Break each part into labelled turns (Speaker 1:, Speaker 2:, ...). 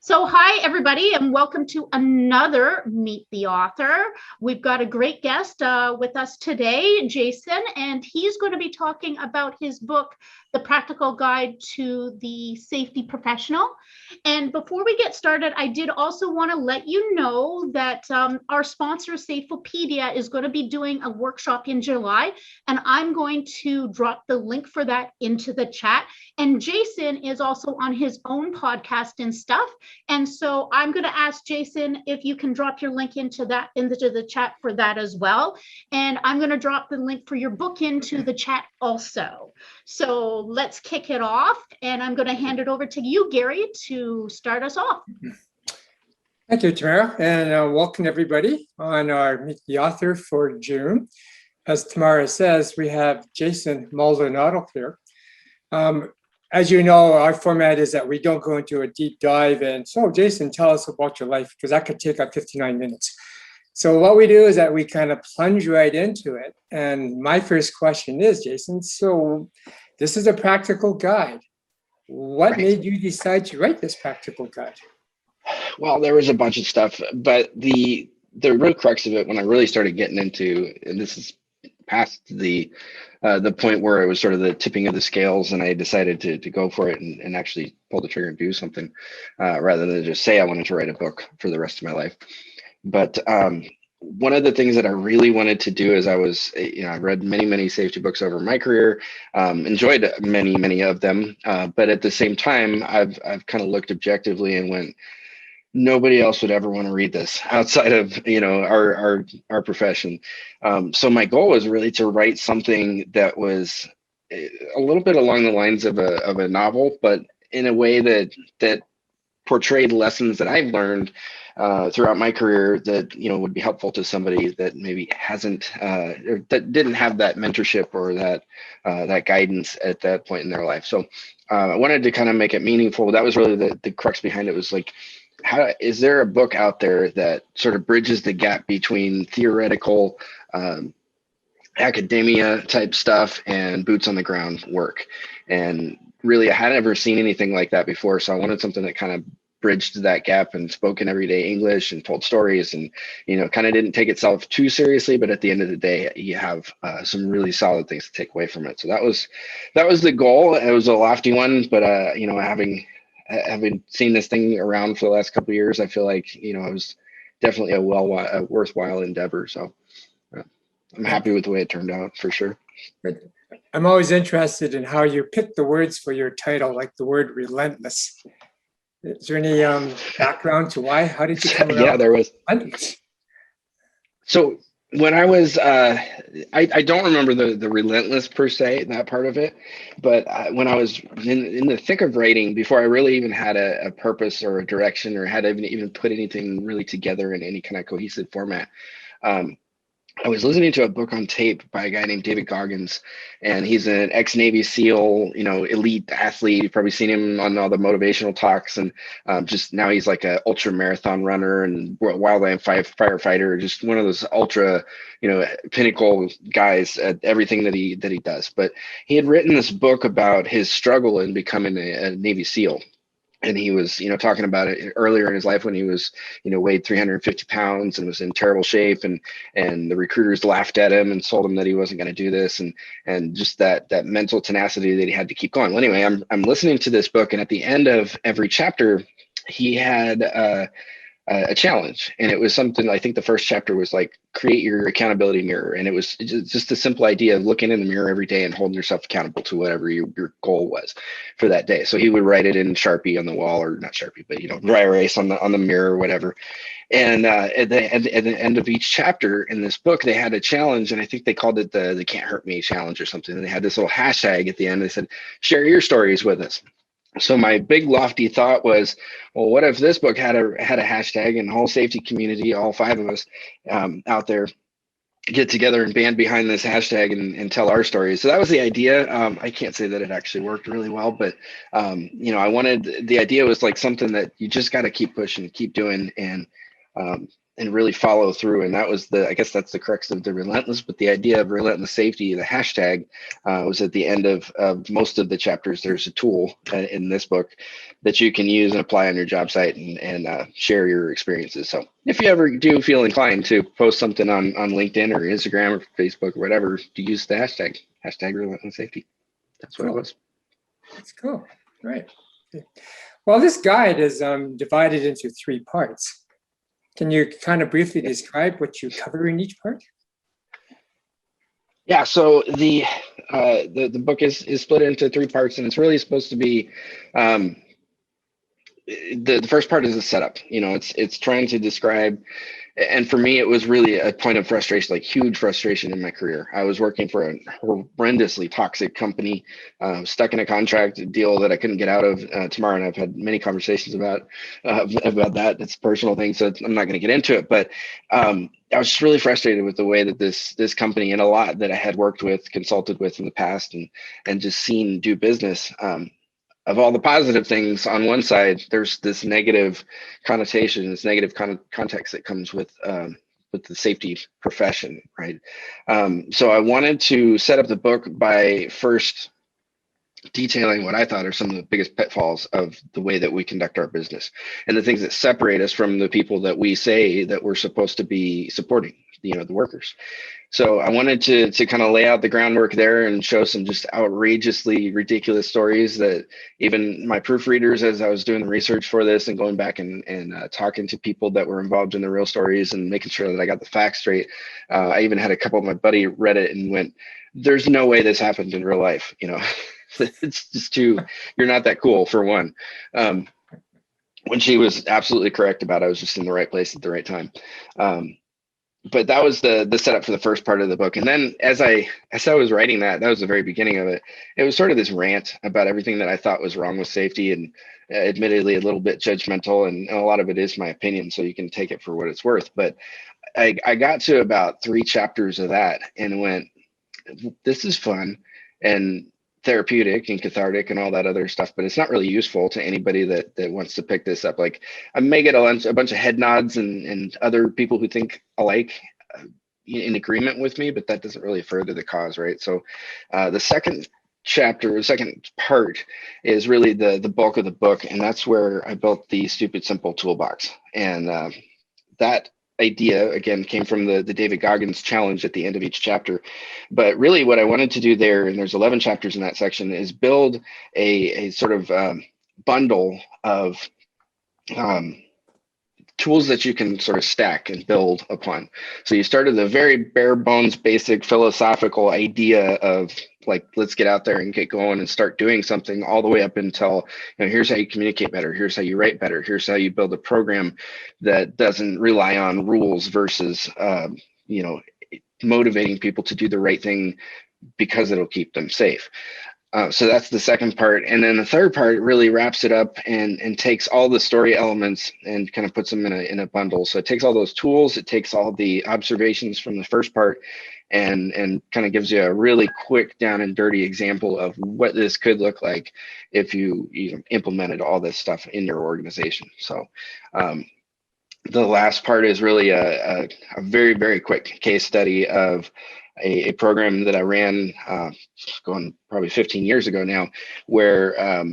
Speaker 1: So hi, everybody, and welcome to another Meet the Author. We've got a great guest with us today, Jason, and he's going to be talking about his book, The Practical Guide to the Safety Professional. And before we get started, I did also want to let you know that our sponsor, Safeopedia, is going to be doing a workshop in July, and I'm going to drop the link for that into the chat. And Jason is also on his own podcast and stuff. And so I'm going to ask Jason if you can drop your link into the chat for that as well. And I'm going to drop the link for your book into the chat also. So let's kick it off. And I'm going to hand it over to you, Gary, to start us off.
Speaker 2: Thank you, Tamara, and welcome everybody on our Meet the Author for June. As Tamara says, we have Jason Maldonado here. As you know, our format is that we don't go into a deep dive. And so, Jason, tell us about your life, because that could take up 59 minutes. So what we do is that we kind of plunge right into it. And my first question is, Jason, so this is a practical guide. What made you decide to write this practical guide?
Speaker 3: Well, there was a bunch of stuff, but the real crux of it, when I really started getting into, and this is past the point where it was sort of the tipping of the scales, and I decided to go for it and actually pull the trigger and do something rather than just say I wanted to write a book for the rest of my life. But one of the things that I really wanted to do is I read many safety books over my career, enjoyed many of them, but at the same time, I've kind of looked objectively and went, nobody else would ever want to read this outside of our profession. So my goal was really to write something that was a little bit along the lines of a novel, but in a way that portrayed lessons that I've learned throughout my career that would be helpful to somebody that maybe hasn't or that didn't have that mentorship or that guidance at that point in their life. So I wanted to kind of make it meaningful. That was really the crux behind it. Was like, how is there a book out there that sort of bridges the gap between theoretical academia type stuff and boots on the ground work? And really, I had never seen anything like that before. So I wanted something that kind of bridged that gap and spoke in everyday English and told stories and, kind of didn't take itself too seriously. But at the end of the day, you have some really solid things to take away from it. So that was the goal. It was a lofty one, but, having seen this thing around for the last couple of years, I feel like, it was definitely a worthwhile endeavor. So I'm happy with the way it turned out, for sure.
Speaker 2: I'm always interested in how you pick the words for your title, like the word relentless. Is there any background to why? How did you come around?
Speaker 3: Yeah, there was.
Speaker 2: Relentless?
Speaker 3: So when I was, I don't remember the relentless per se, that part of it, but when I was in the thick of writing, before I really even had a purpose or a direction or had even put anything really together in any kind of cohesive format, I was listening to a book on tape by a guy named David Goggins, and he's an ex-Navy SEAL, elite athlete. You've probably seen him on all the motivational talks, and just now he's like a ultra marathon runner and wildland firefighter, just one of those ultra, pinnacle guys at everything that he does. But he had written this book about his struggle in becoming a Navy SEAL. And he was, talking about it earlier in his life when he was, weighed 350 pounds and was in terrible shape, and the recruiters laughed at him and told him that he wasn't going to do this, and just that mental tenacity that he had to keep going. Well, anyway, I'm listening to this book, and at the end of every chapter, he had a challenge, and it was something. I think the first chapter was like, create your accountability mirror, and it was just a simple idea of looking in the mirror every day and holding yourself accountable to whatever your goal was for that day. So he would write it in Sharpie on the wall, or not Sharpie, but dry erase on the mirror or whatever. And at the end of each chapter in this book, they had a challenge, and I think they called it the Can't Hurt Me challenge or something. And they had this little hashtag at the end. They said, share your stories with us. So my big lofty thought was, well, what if this book had a hashtag, and the whole safety community, all 5 of us out there, get together and band behind this hashtag and tell our stories. So that was the idea. I can't say that it actually worked really well, but I wanted, the idea was like something that you just got to keep pushing, keep doing. And and really follow through. And that was I guess that's the crux of the Relentless, but the idea of relentless safety, the hashtag, was at the end of most of the chapters. There's a tool in this book that you can use and apply on your job site and share your experiences. So if you ever do feel inclined to post something on LinkedIn or Instagram or Facebook or whatever, to use the hashtag relentless safety. That's what it was.
Speaker 2: That's cool. Right. Well, this guide is divided into 3 parts. Can you kind of briefly describe what you cover in each part?
Speaker 3: Yeah, so the book is split into 3 parts, and it's really supposed to be the first part is a setup. It's trying to describe, and for me, it was really a point of frustration, like huge frustration in my career. I was working for a horrendously toxic company, stuck in a contract deal that I couldn't get out of. Tamara and I've had many conversations about that. It's a personal thing, so I'm not going to get into it. But I was just really frustrated with the way that this company and a lot that I had worked with, consulted with in the past, and just seen do business. Of all the positive things on one side, there's this negative connotation, this negative context that comes with the safety profession, right? So I wanted to set up the book by first detailing what I thought are some of the biggest pitfalls of the way that we conduct our business and the things that separate us from the people that we say that we're supposed to be supporting, the workers. So I wanted to kind of lay out the groundwork there and show some just outrageously ridiculous stories that even my proofreaders, as I was doing the research for this and going back and talking to people that were involved in the real stories and making sure that I got the facts straight. I even had a couple of my buddy read it and went, "There's no way this happened in real life." It's just you're not that cool, for one. When she was absolutely correct about I was just in the right place at the right time. But that was the setup for the first part of the book. And then as I was writing that was the very beginning of it. It was sort of this rant about everything that I thought was wrong with safety, and admittedly a little bit judgmental. And a lot of it is my opinion, so you can take it for what it's worth. But I got to about 3 chapters of that and went, this is fun and therapeutic and cathartic and all that other stuff, but it's not really useful to anybody that wants to pick this up. Like, I may get a bunch of head nods and other people who think alike in agreement with me, but that doesn't really further the cause, right? So the second part is really the bulk of the book, and that's where I built the Stupid Simple toolbox. And that idea again came from the David Goggins challenge at the end of each chapter. But really what I wanted to do there, and there's 11 chapters in that section, is build a sort of bundle of tools that you can sort of stack and build upon. So you start at the very bare bones, basic philosophical idea of like, let's get out there and get going and start doing something, all the way up until, here's how you communicate better. Here's how you write better. Here's how you build a program that doesn't rely on rules versus, motivating people to do the right thing because it'll keep them safe. So that's the second part. And then the third part really wraps it up and takes all the story elements and kind of puts them in a bundle. So it takes all those tools, it takes all the observations from the first part and kind of gives you a really quick down and dirty example of what this could look like if you implemented all this stuff in your organization. So the last part is really a very, very quick case study of a program that I ran going probably 15 years ago now, where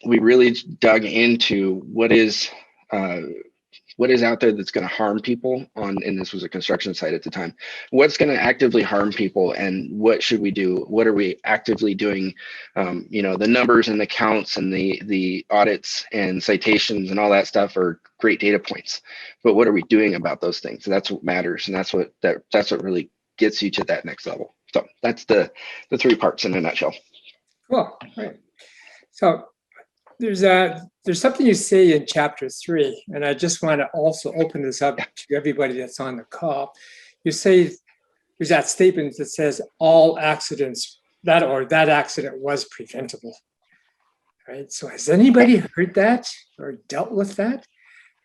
Speaker 3: we really dug into what is out there that's going to harm people and this was a construction site at the time. What's going to actively harm people and what should we do? What are we actively doing? The numbers and the counts and the audits and citations and all that stuff are great data points, but what are we doing about those things? That's what matters. And that's what really gets you to that next level. So that's the 3 parts in a nutshell.
Speaker 2: Cool. Right. So there's something you say in chapter 3, and I just want to also open this up to everybody that's on the call. You say there's that statement that says all accidents, that accident was preventable. Right. So has anybody heard that or dealt with that?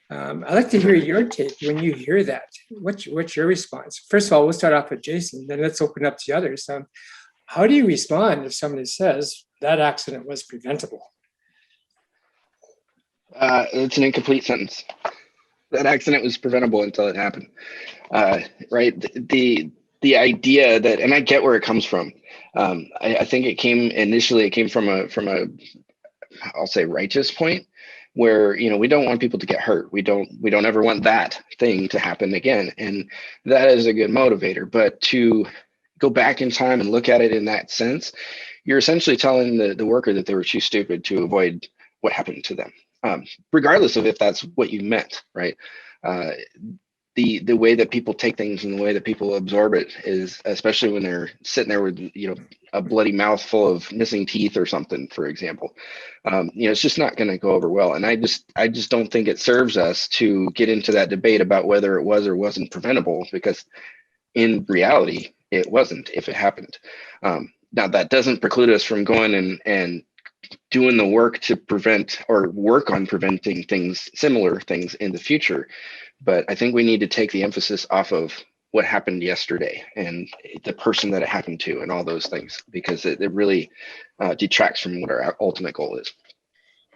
Speaker 2: I'd like to hear your take when you hear that. What's your response? First of all, we'll start off with Jason, then let's open up to the others. How do you respond if somebody says that accident was preventable?
Speaker 3: It's an incomplete sentence. that accident was preventable until it happened. Right. The idea that, and I get where it comes from. I think it came from a I'll say righteous point where, we don't want people to get hurt. We don't ever want that thing to happen again. And that is a good motivator. But to go back in time and look at it in that sense, you're essentially telling the worker that they were too stupid to avoid what happened to them, regardless of if that's what you meant, right? The way that people take things and the way that people absorb it is, especially when they're sitting there with a bloody mouth full of missing teeth or something, for example, it's just not going to go over well. And I just don't think it serves us to get into that debate about whether it was or wasn't preventable, because in reality it wasn't if it happened. Now that doesn't preclude us from going and doing the work to prevent or work on preventing similar things in the future. But I think we need to take the emphasis off of what happened yesterday and the person that it happened to and all those things, because it really detracts from what our ultimate goal is.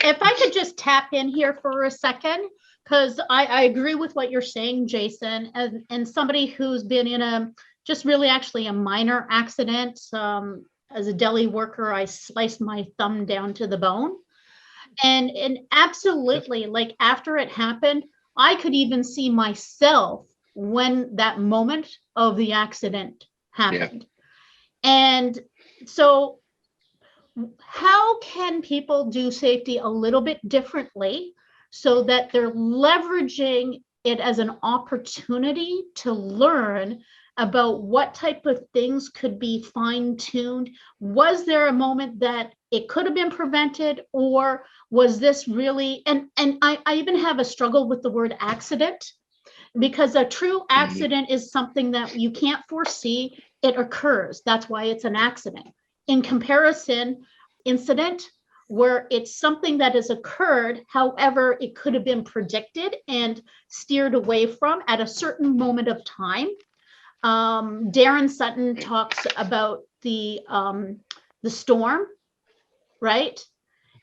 Speaker 1: If I could just tap in here for a second, because I agree with what you're saying, Jason, and somebody who's been in just really actually a minor accident. As a deli worker, I sliced my thumb down to the bone. And absolutely, like after it happened, I could even see myself when that moment of the accident happened. Yeah. And so how can people do safety a little bit differently so that they're leveraging it as an opportunity to learn about what type of things could be fine-tuned? Was there a moment that it could have been prevented, or was this really, and I even have a struggle with the word accident, because a true accident is something that you can't foresee. It occurs. That's why it's an accident. In comparison, incident, where it's something that has occurred, however, it could have been predicted and steered away from at a certain moment of time. Darren Sutton talks about the storm, right?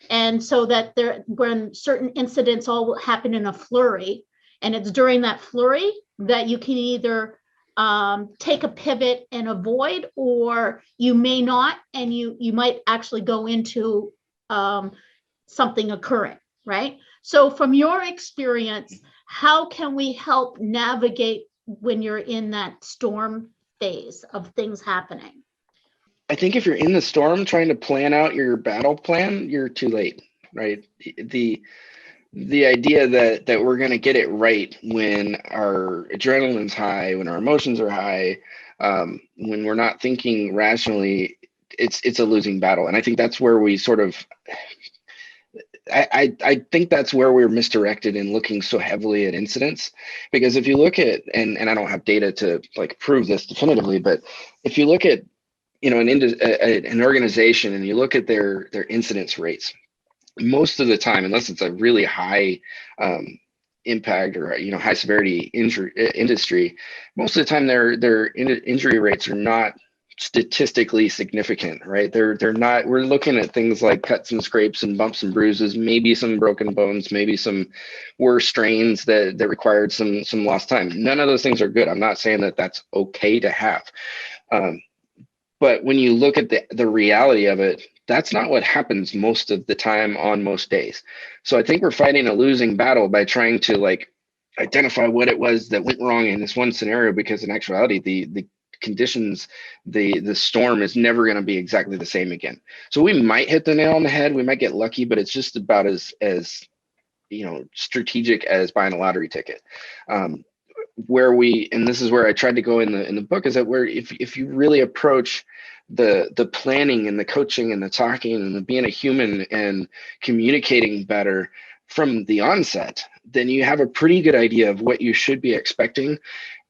Speaker 1: And so that when certain incidents all happen in a flurry, and it's during that flurry that you can either take a pivot and avoid, or you may not, and you might actually go into something occurring, right? So from your experience, how can we help navigate when you're in that storm phase of things happening?
Speaker 3: I think if you're in the storm trying to plan out your battle plan, you're too late, right? The idea that we're going to get it right when our adrenaline's high, when our emotions are high, when we're not thinking rationally, it's a losing battle. And I think that's where we sort of, I think that's where we're misdirected in looking so heavily at incidents. Because if you look at, and I don't have data to like prove this definitively, but if you look at, an organization and you look at their incidence rates, most of the time, unless it's a really high impact or high severity industry, most of the time their injury rates are not statistically significant, right? They're not. We're looking at things like cuts and scrapes and bumps and bruises, maybe some broken bones, maybe some worse strains that required some lost time. None of those things are good. I'm not saying that that's okay to have. But when you look at the reality of it, that's not what happens most of the time on most days. So I think we're fighting a losing battle by trying to identify what it was that went wrong in this one scenario, because in actuality, the conditions, the storm is never going to be exactly the same again. So we might hit the nail on the head. We might get lucky, but it's just about as strategic as buying a lottery ticket. And this is where I tried to go in the book, is that where if you really approach the planning and the coaching and the talking and the being a human and communicating better from the onset, then you have a pretty good idea of what you should be expecting,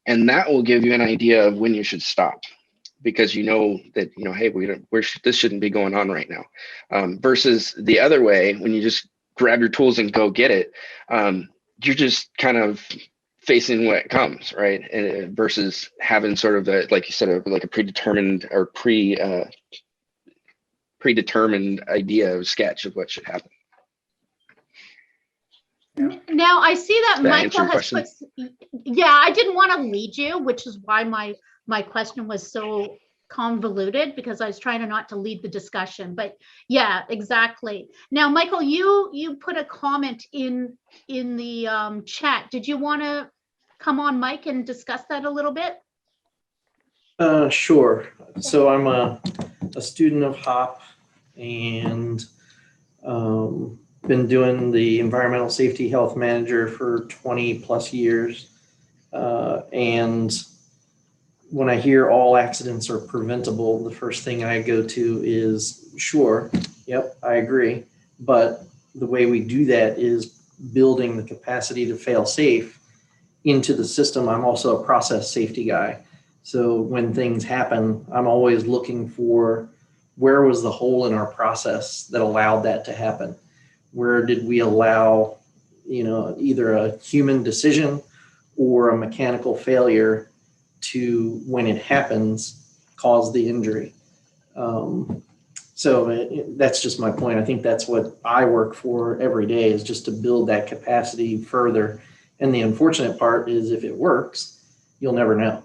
Speaker 3: and that will give you an idea of when you should stop, because that hey, this shouldn't be going on right now, versus the other way, when you just grab your tools and go get it, you're just kind of facing what comes, right? And versus having sort of like you said, like a predetermined or predetermined idea or sketch of what should happen.
Speaker 1: Now I see that
Speaker 3: Did I answer
Speaker 1: Michael
Speaker 3: your
Speaker 1: has
Speaker 3: question?
Speaker 1: put, yeah, I didn't want to lead you, which is why my question was so convoluted, because I was trying to not to lead the discussion, but yeah, exactly. Now, Michael, you put a comment in the chat. Did you want to come on mic and discuss that a little bit?
Speaker 4: Sure. So I'm a student of HOP and been doing the environmental safety health manager for 20 plus years. And when I hear all accidents are preventable, the first thing I go to is, sure, yep, I agree. But the way we do that is building the capacity to fail safe into the system. I'm also a process safety guy. So when things happen, I'm always looking for where was the hole in our process that allowed that to happen? Where did we allow, either a human decision or a mechanical failure to, when it happens, cause the injury? That's just my point. I think that's what I work for every day, is just to build that capacity further. And the unfortunate part is, if it works, you'll never know.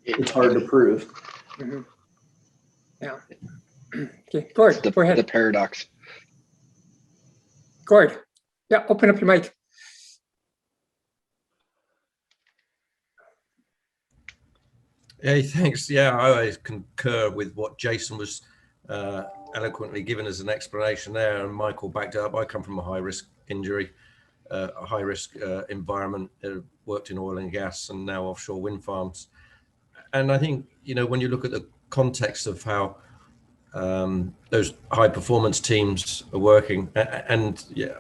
Speaker 4: It's hard to prove.
Speaker 2: Mm-hmm. Yeah. Okay, Gord, go ahead.
Speaker 3: The paradox.
Speaker 2: Gord, yeah, open up your mic.
Speaker 5: Hey, thanks. Yeah, I concur with what Jason was eloquently given as an explanation there, and Michael backed up. I come from a high-risk injury, a high-risk environment, worked in oil and gas and now offshore wind farms. And I think, when you look at the context of how those high-performance teams are working, and yeah,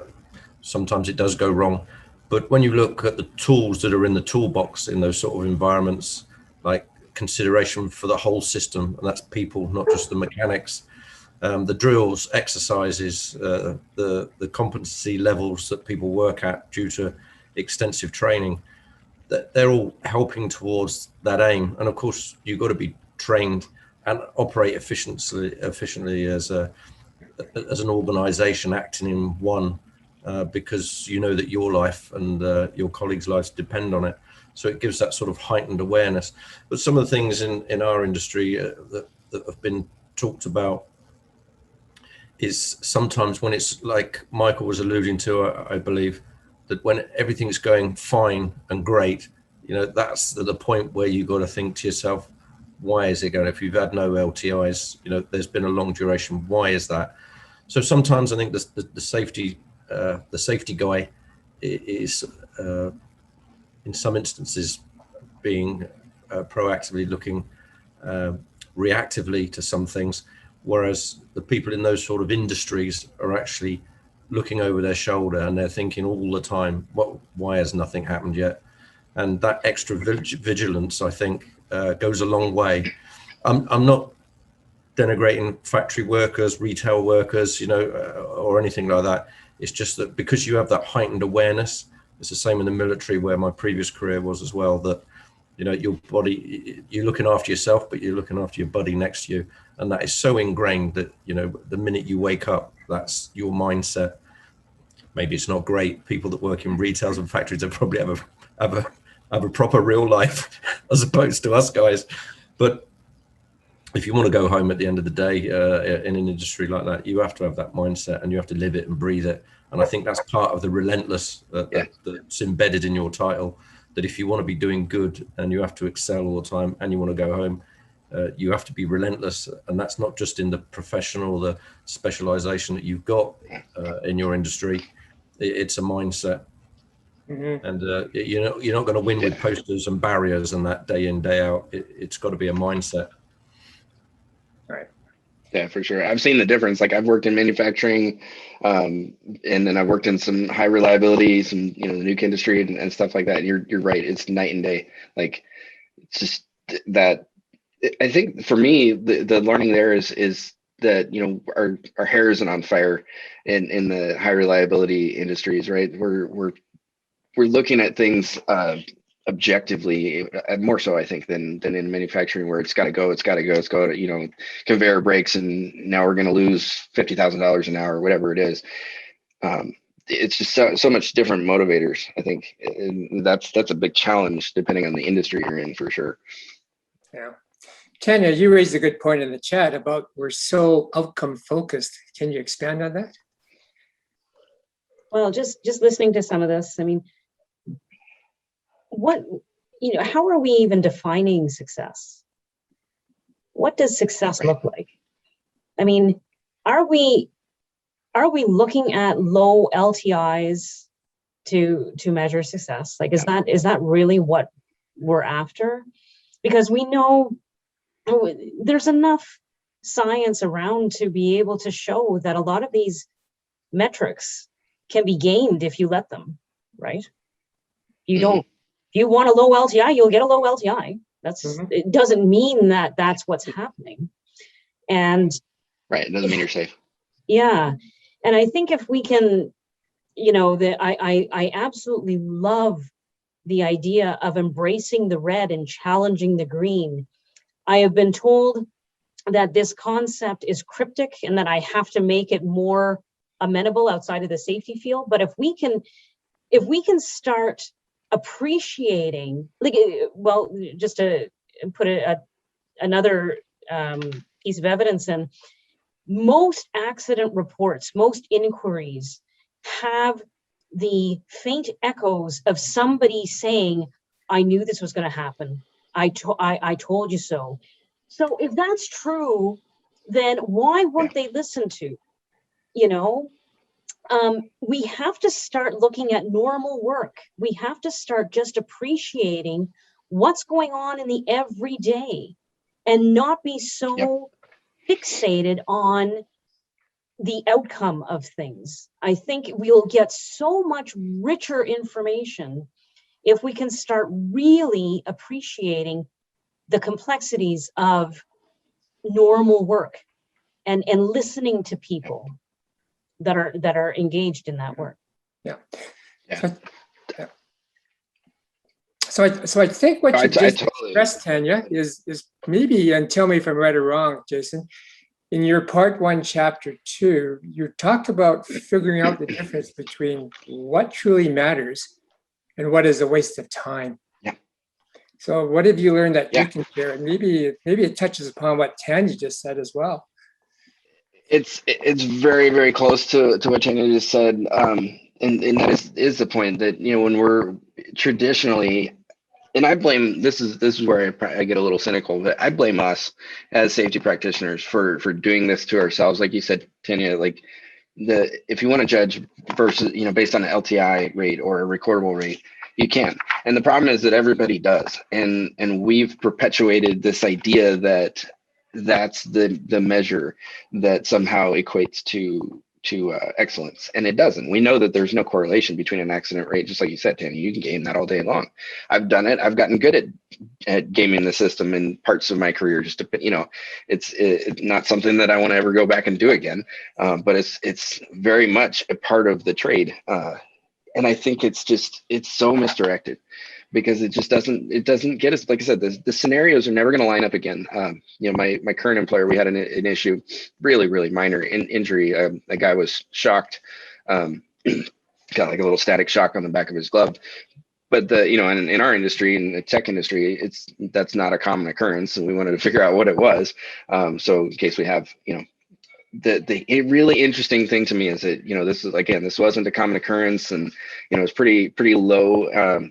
Speaker 5: sometimes it does go wrong, but when you look at the tools that are in the toolbox in those sort of environments, like consideration for the whole system, and that's people, not just the mechanics, the drills, exercises, the competency levels that people work at due to extensive training, that they're all helping towards that aim. And of course, you've got to be trained and operate efficiently as an organization acting in one, because you know that your life and your colleagues' lives depend on it. So it gives that sort of heightened awareness. But some of the things in our industry that have been talked about is sometimes when it's like Michael was alluding to, I believe, that when everything's going fine and great, that's the point where you got to think to yourself, why is it going? If you've had no LTIs, there's been a long duration. Why is that? So sometimes I think the safety guy is in some instances being proactively looking reactively to some things, whereas the people in those sort of industries are actually looking over their shoulder and they're thinking all the time, why has nothing happened yet? And that extra vigilance, I think, goes a long way. I'm not denigrating factory workers, retail workers, or anything like that. It's just that because you have that heightened awareness, it's the same in the military, where my previous career was as well, that, your body, you're looking after yourself, but you're looking after your buddy next to you. And that is so ingrained that, the minute you wake up, that's your mindset. Maybe it's not great. People that work in retails and factories that probably have a proper real life as opposed to us guys. But if you want to go home at the end of the day in an industry like that, you have to have that mindset and you have to live it and breathe it. And I think that's part of the relentless that's embedded in your title, that if you want to be doing good and you have to excel all the time and you want to go home, you have to be relentless. And that's not just in the professional, the specialization that you've got in your industry. It's a mindset. Mm-hmm. And you're not going to win with posters and barriers and that day in, day out. It's got to be a mindset.
Speaker 2: Right.
Speaker 3: Yeah, for sure. I've seen the difference. Like, I've worked in manufacturing, and then I've worked in some high reliability, some the nuke industry and stuff like that. You're right. It's night and day. Like, it's just that. I think for me, the learning there is that our hair isn't on fire in the high reliability industries, right? We're looking at things objectively, more so I think than in manufacturing, where it's got to go, conveyor breaks, and now we're going to lose $50,000 an hour, whatever it is. it's just so much different motivators, I think. And that's a big challenge depending on the industry you're in, for sure.
Speaker 2: Yeah. Tanya, you raised a good point in the chat about we're so outcome focused. Can you expand on that?
Speaker 6: Well, just listening to some of this, I mean, how are we even defining success? What does success look like? I mean, are we looking at low LTIs to measure success? Like, is that really what we're after? Because we know there's enough science around to be able to show that a lot of these metrics can be gained if you let them, right? You don't, if you want a low LTI, you'll get a low LTI. It doesn't mean that that's what's happening. And
Speaker 3: right, it doesn't mean you're safe.
Speaker 6: Yeah. And I think if we can, I absolutely love the idea of embracing the red and challenging the green. I have been told that this concept is cryptic and that I have to make it more amenable outside of the safety field. But if we can start appreciating, just to put another piece of evidence in, most accident reports, most inquiries have the faint echoes of somebody saying, I knew this was going to happen. I told you so. So if that's true, then why won't they listen to? We have to start looking at normal work. We have to start just appreciating what's going on in the everyday and not be so fixated on the outcome of things. I think we'll get so much richer information if we can start really appreciating the complexities of normal work and listening to people that are engaged in that work.
Speaker 2: Yeah. So I think what you just expressed, Tanya, is maybe, and tell me if I'm right or wrong, Jason, in your part 1, chapter 2, you talked about figuring out the difference between what truly matters and what is a waste of time.
Speaker 3: Yeah.
Speaker 2: So what have you learned that you can share? And maybe it touches upon what Tanya just said as well.
Speaker 3: It's very, very close to what Tanya just said. And that is the point that, when we're traditionally, and I blame, this is where I get a little cynical, but I blame us as safety practitioners for doing this to ourselves. Like you said, Tanya, like if you want to judge versus, based on an LTI rate or a recordable rate, you can. And the problem is that everybody does. And we've perpetuated this idea that that's the measure that somehow equates to excellence, and it doesn't. We know that there's no correlation between an accident rate, just like you said, Tanya. You can game that all day long. I've done it. I've gotten good at gaming the system in parts of my career. Just to, it's not something that I want to ever go back and do again. But it's very much a part of the trade, and I think it's so misdirected, because it doesn't get us. Like I said, the scenarios are never going to line up again. My current employer, we had an issue, really, really minor injury. A guy was shocked, got like a little static shock on the back of his glove. But in our industry, in the tech industry, that's not a common occurrence, and we wanted to figure out what it was. So in case we have, the really interesting thing to me is that, this wasn't a common occurrence, and it was pretty low.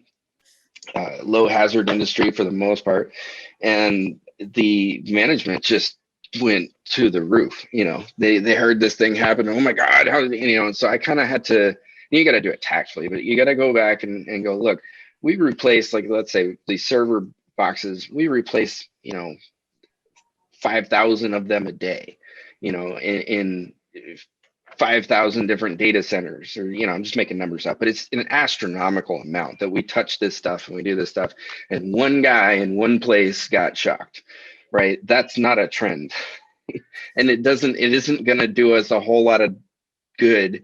Speaker 3: Low hazard industry for the most part, and the management just went to the roof. They heard this thing happen. Oh my God, how did and so I kind of had to. You got to do it tactfully, but you got to go back and go, look, we replace, like, let's say the server boxes, we replace 5,000 of them a day, in 5,000 different data centers, or, I'm just making numbers up, but it's an astronomical amount that we touch this stuff and we do this stuff. And one guy in one place got shocked, right? That's not a trend. And it isn't going to do us a whole lot of good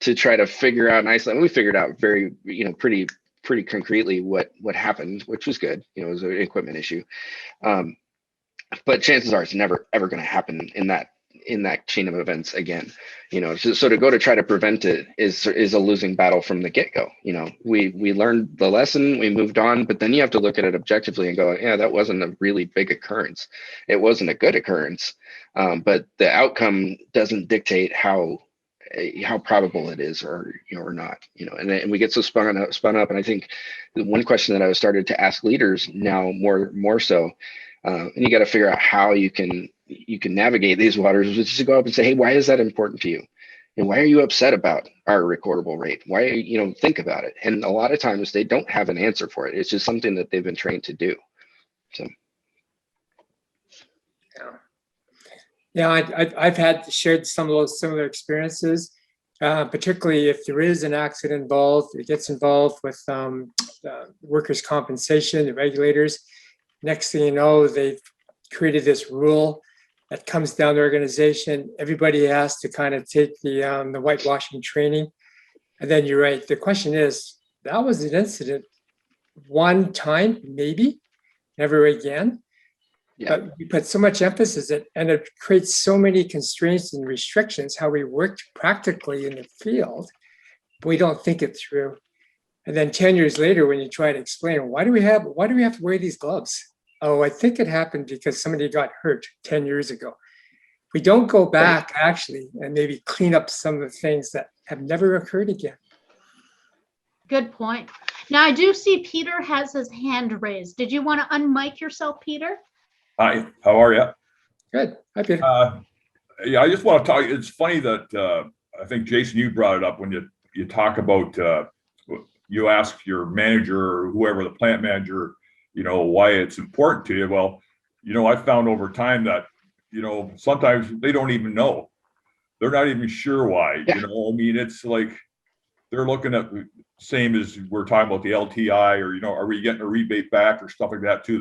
Speaker 3: to try to figure out and isolate. We figured out very, pretty concretely what happened, which was good. It was an equipment issue. But chances are it's never, ever going to happen in in that chain of events again. So to go to try to prevent it is a losing battle from the get-go. We learned the lesson, we moved on, but then you have to look at it objectively and go, yeah, that wasn't a really big occurrence. It wasn't a good occurrence, but the outcome doesn't dictate how probable it is or not. And we get so spun up. And I think the one question that I was started to ask leaders now more so, and you got to figure out how you can navigate these waters, which is to go up and say, hey, why is that important to you? And why are you upset about our recordable rate? Why, think about it. And a lot of times they don't have an answer for it. It's just something that they've been trained to do. So.
Speaker 2: Yeah, I've had shared some of those similar experiences, particularly if there is an accident involved, it gets involved with workers' compensation, the regulators. Next thing you know, they've created this rule that comes down the organization. Everybody has to kind of take the whitewashing training. And then you're right. The question is, that was an incident one time, maybe, never again.
Speaker 3: Yeah.
Speaker 2: But we put so much emphasis in, and it creates so many constraints and restrictions how we worked practically in the field. But we don't think it through. And then 10 years later, when you try to explain, why do we have to wear these gloves? Oh, I think it happened because somebody got hurt 10 years ago. We don't go back actually and maybe clean up some of the things that have never occurred again.
Speaker 1: Good point. Now I do see Peter has his hand raised. Did you want to unmic yourself, Peter?
Speaker 7: Hi, how are you?
Speaker 2: Good. Hi, Peter.
Speaker 7: Yeah, I just want to talk. It's funny that I think, Jason, you brought it up when you talk about, you ask your manager or whoever, the plant manager, why it's important to you. Well, I found over time that, sometimes they don't even know. They're not even sure why.
Speaker 3: Yeah.
Speaker 7: It's like they're looking at, same as we're talking about the LTI, or are we getting a rebate back or stuff like that too.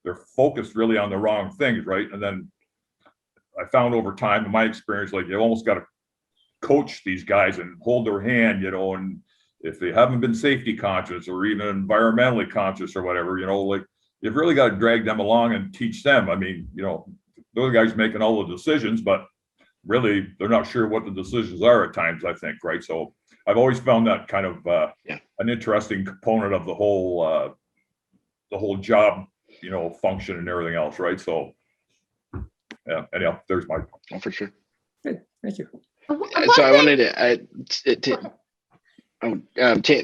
Speaker 7: They're focused really on the wrong things, right? And then I found over time in my experience, like you almost got to coach these guys and hold their hand, and if they haven't been safety conscious or even environmentally conscious or whatever, like you've really got to drag them along and teach them. Those guys making all the decisions, but really they're not sure what the decisions are at times, I think, right? So I've always found that kind of an interesting component of the whole job, function and everything else, right? So yeah, anyhow, there's my.
Speaker 3: Oh, for sure.
Speaker 2: Good. Thank you.
Speaker 3: So I wanted to,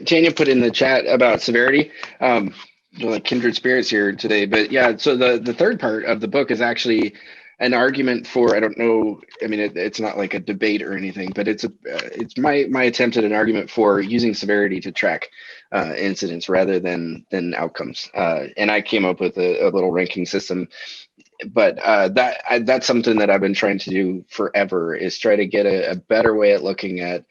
Speaker 3: Tanya put in the chat about severity, like kindred spirits here today. But yeah, so the third part of the book is actually an argument for, I don't know, it's not like a debate or anything, but it's my attempt at an argument for using severity to track incidents rather than outcomes. And I came up with a little ranking system. But that's something that I've been trying to do forever, is try to get a better way at looking at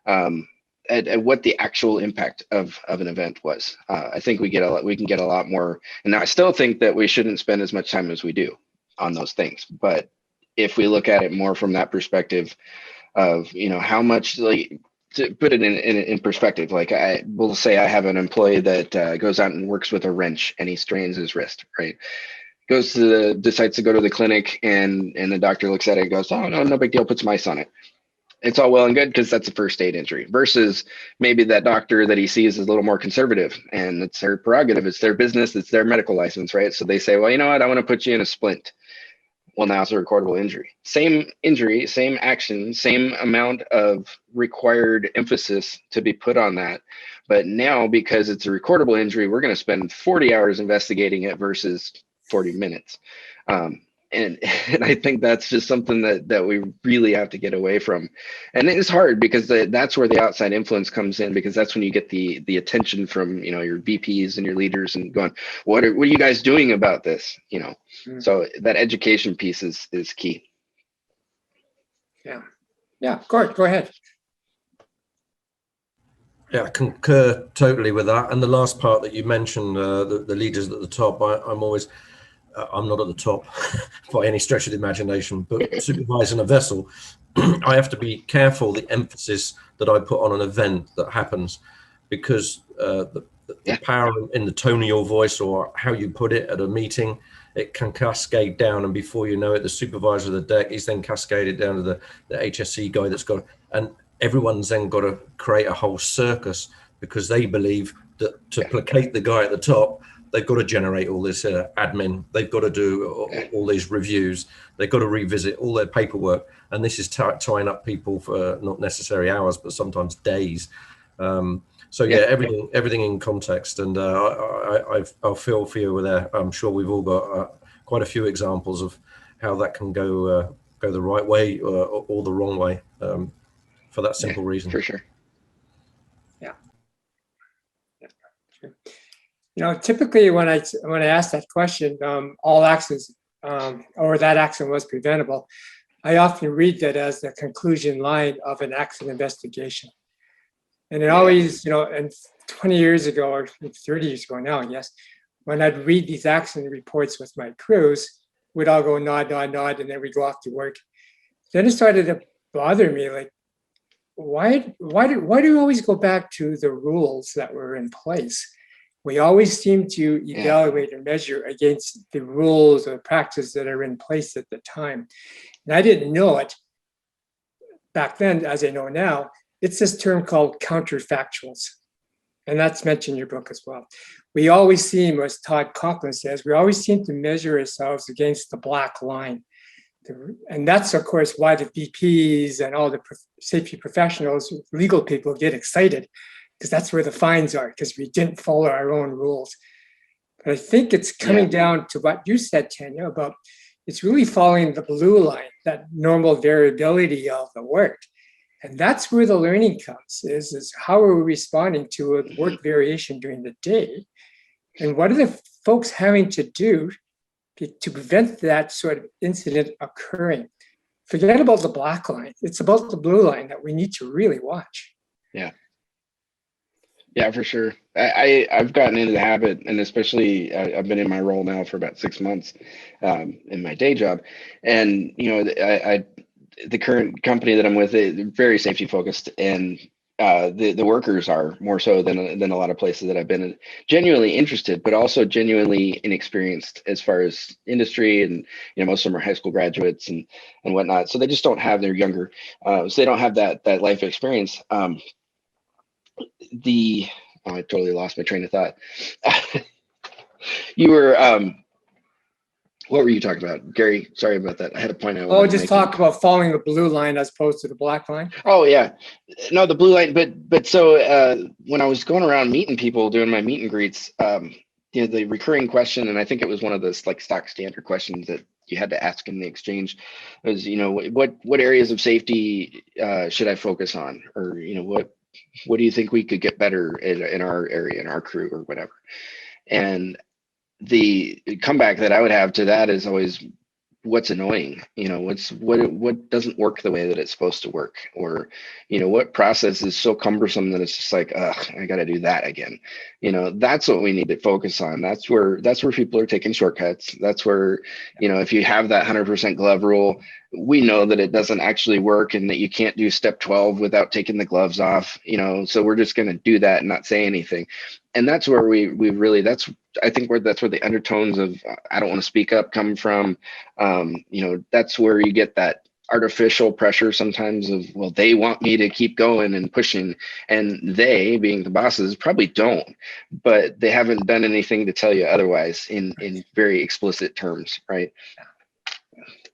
Speaker 3: what the actual impact of an event was. I think we can get a lot more. And I still think that we shouldn't spend as much time as we do on those things. But if we look at it more from that perspective of, how much, like, to put it in perspective, like I will say I have an employee that goes out and works with a wrench and he strains his wrist, right? Decides to go to the clinic, and the doctor looks at it and goes, oh, no big deal, put some ice on it. It's all well and good because that's a first aid injury, versus maybe that doctor that he sees is a little more conservative, and it's their prerogative, it's their business, it's their medical license, right? So they say, well, you know what, I want to put you in a splint. Well, now it's a recordable injury. Same injury, same action, same amount of required emphasis to be put on that. But now, because it's a recordable injury, we're going to spend 40 hours investigating it versus 40 minutes. And I think that's just something that we really have to get away from. And it's hard because that's where the outside influence comes in, because that's when you get the attention from, your VPs and your leaders and going, what are you guys doing about this? So that education piece is key.
Speaker 2: Yeah, go ahead.
Speaker 5: Yeah, I concur totally with that. And the last part that you mentioned, the leaders at the top, I'm not at the top by any stretch of the imagination, but supervising a vessel, I have to be careful the emphasis that I put on an event that happens, because the power in the tone of your voice or how you put it at a meeting, it can cascade down, and before you know it, the supervisor of the deck is then cascaded down to the HSE guy that's got, and everyone's then got to create a whole circus because they believe that to placate the guy at the top, they've got to generate all this admin. They've got to do all these reviews. They've got to revisit all their paperwork. And this is tying up people for not necessarily hours, but sometimes days. So yeah, everything in context. And I'll feel for you with that. I'm sure we've all got quite a few examples of how that can go the right way or the wrong way for that simple reason.
Speaker 3: For sure.
Speaker 2: Yeah. Typically when I ask that question, all accidents or that accident was preventable, I often read that as the conclusion line of an accident investigation. And it always, and 20 years ago or 30 years ago now, I guess, when I'd read these accident reports with my crews, we'd all go nod, nod, nod, and then we'd go off to work. Then it started to bother me, like, why do we always go back to the rules that were in place? We always seem to evaluate and measure against the rules or practices that are in place at the time. And I didn't know it back then, as I know now. It's this term called counterfactuals. And that's mentioned in your book as well. We always seem, as Todd Conklin says, we always seem to measure ourselves against the black line. And that's, of course, why the VPs and all the safety professionals, legal people get excited, because that's where the fines are, because we didn't follow our own rules. But I think it's coming down to what you said, Tanya, about it's really following the blue line, that normal variability of the work. And that's where the learning comes, is how are we responding to a work variation during the day? And what are the folks having to do to prevent that sort of incident occurring? Forget about the black line. It's about the blue line that we need to really watch.
Speaker 3: Yeah, for sure. I've gotten into the habit, and especially I've been in my role now for about 6 months in my day job. And, the current company that I'm with, they're very safety focused, and the workers are more so than a lot of places that I've been in. Genuinely interested, but also genuinely inexperienced as far as industry, and most of them are high school graduates and whatnot. So they just don't have, they're younger, so they don't have that life experience. I totally lost my train of thought. You were what were you talking about, Gary? Sorry about that. I had a point.
Speaker 2: Just talk about following the blue line as opposed to the black line.
Speaker 3: Oh yeah, no, the blue line. But so when I was going around meeting people, doing my meet and greets, the recurring question, and I think it was one of those like stock standard questions that you had to ask in the exchange, was what areas of safety should I focus on, or what do you think we could get better in our area, in our crew, or whatever. And the comeback that I would have to that is always, what's annoying, what doesn't work the way that it's supposed to work, or what process is so cumbersome that it's just like, I got to do that again. That's what we need to focus on. That's where people are taking shortcuts. That's where, if you have that 100% glove rule, we know that it doesn't actually work, and that you can't do step 12 without taking the gloves off, so we're just going to do that and not say anything. And that's where we really, that's where the undertones of I don't want to speak up come from. That's where you get that artificial pressure sometimes of, well, they want me to keep going and pushing, and they, being the bosses, probably don't, but they haven't done anything to tell you otherwise in very explicit terms, right?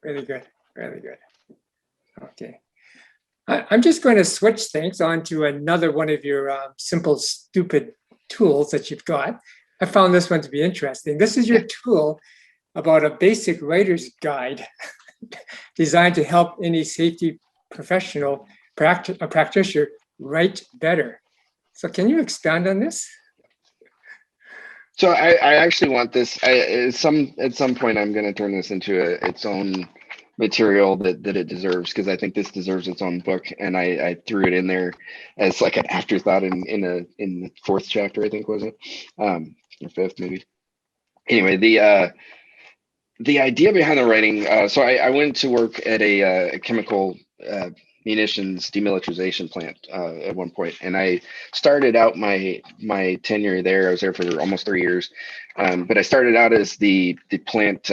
Speaker 2: Really good. Really good. Okay. I'm just going to switch things on to another one of your simple, stupid tools that you've got. I found this one to be interesting. This is your tool about a basic writer's guide designed to help any safety professional, a practitioner, write better. So can you expand on this?
Speaker 3: So I actually want this. At some point, I'm going to turn this into its own material that it deserves, because I think this deserves its own book, and I threw it in there as like an afterthought in the 4th chapter, I think, was it, or 5th maybe. Anyway, the idea behind the writing. So I went to work at a chemical munitions demilitarization plant at one point, and I started out my tenure there. I was there for almost 3 years, but I started out as the plant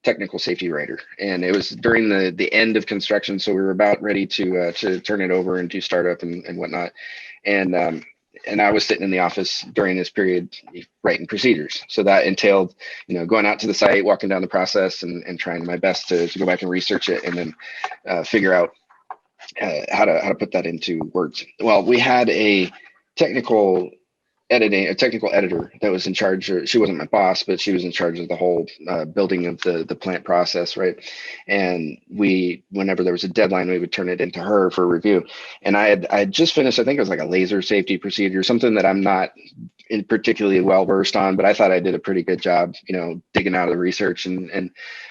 Speaker 3: technical safety writer, and it was during the end of construction, so we were about ready to turn it over and do startup and whatnot, and I was sitting in the office during this period writing procedures. So that entailed, going out to the site, walking down the process, and trying my best to go back and research it, and then figure out how to put that into words. Well, we had a technical editor that was in charge. She wasn't my boss, but she was in charge of the whole building of the plant process, right? And whenever there was a deadline, we would turn it into her for review. And I had just finished, I think it was like a laser safety procedure, something that I'm not particularly well versed on, but I thought I did a pretty good job, digging out of the research and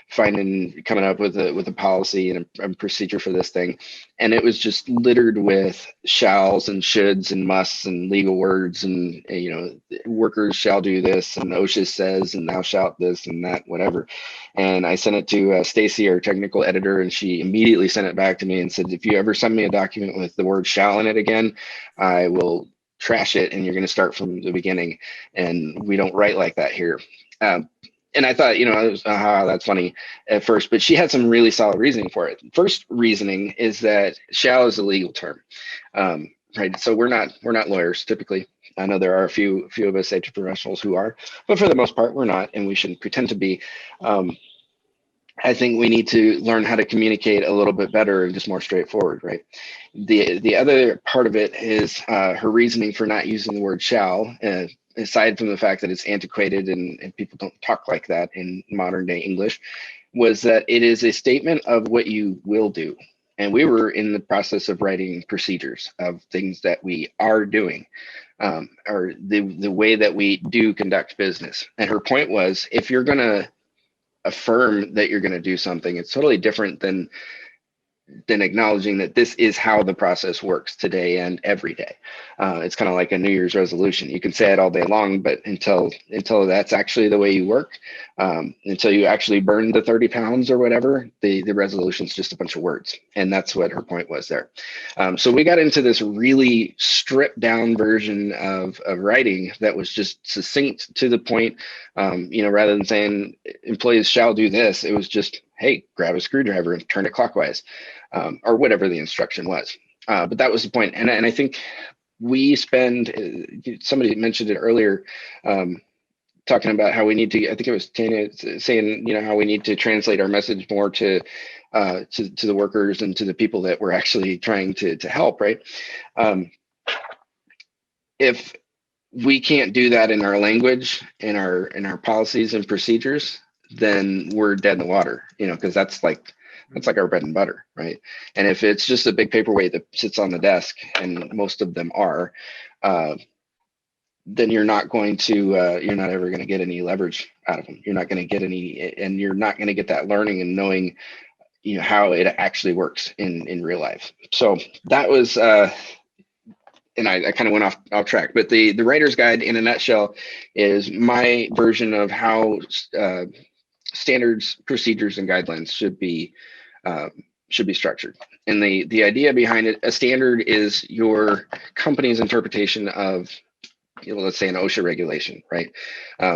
Speaker 3: coming up with a policy and a procedure for this thing. And it was just littered with shalls and shoulds and musts and legal words and, workers shall do this, and OSHA says, and thou shalt this and that, whatever. And I sent it to Stacy, our technical editor, and she immediately sent it back to me and said, if you ever send me a document with the word shall in it again, I will trash it, and you're going to start from the beginning. And we don't write like that here. And I thought, it was, that's funny at first, but she had some really solid reasoning for it. First reasoning is that shall is a legal term, right? So we're not lawyers typically. I know there are a few of us safety professionals who are, but for the most part, we're not, and we shouldn't pretend to be. I think we need to learn how to communicate a little bit better and just more straightforward, right? The other part of it is her reasoning for not using the word shall, aside from the fact that it's antiquated and people don't talk like that in modern day English, was that it is a statement of what you will do. And we were in the process of writing procedures of things that we are doing, or the way that we do conduct business. And her point was, if you're going to affirm that you're going to do something, it's totally different than acknowledging that this is how the process works today and every day. It's kind of like a New Year's resolution. You can say it all day long, but until that's actually the way you work, until you actually burn the 30 pounds or whatever, the resolution is just a bunch of words. And that's what her point was there. So we got into this really stripped down version of writing that was just succinct to the point. Rather than saying employees shall do this, it was just, hey, grab a screwdriver and turn it clockwise, or whatever the instruction was. But that was the point. And I think we spend, somebody mentioned it earlier, talking about how we need to, I think it was Tanya saying, how we need to translate our message more to the workers and to the people that we're actually trying to help, right? If we can't do that in our language, in our policies and procedures, then we're dead in the water, because that's like our bread and butter, right? And if it's just a big paperweight that sits on the desk, and most of them are, then you're not ever going to get any leverage out of them. You're not going to get any, and you're not going to get that learning and knowing, how it actually works in real life. So that was, and I kind of went off track, but the writer's guide in a nutshell is my version of how standards, procedures, and guidelines should be structured. And the idea behind it, a standard is your company's interpretation of, let's say an OSHA regulation, right?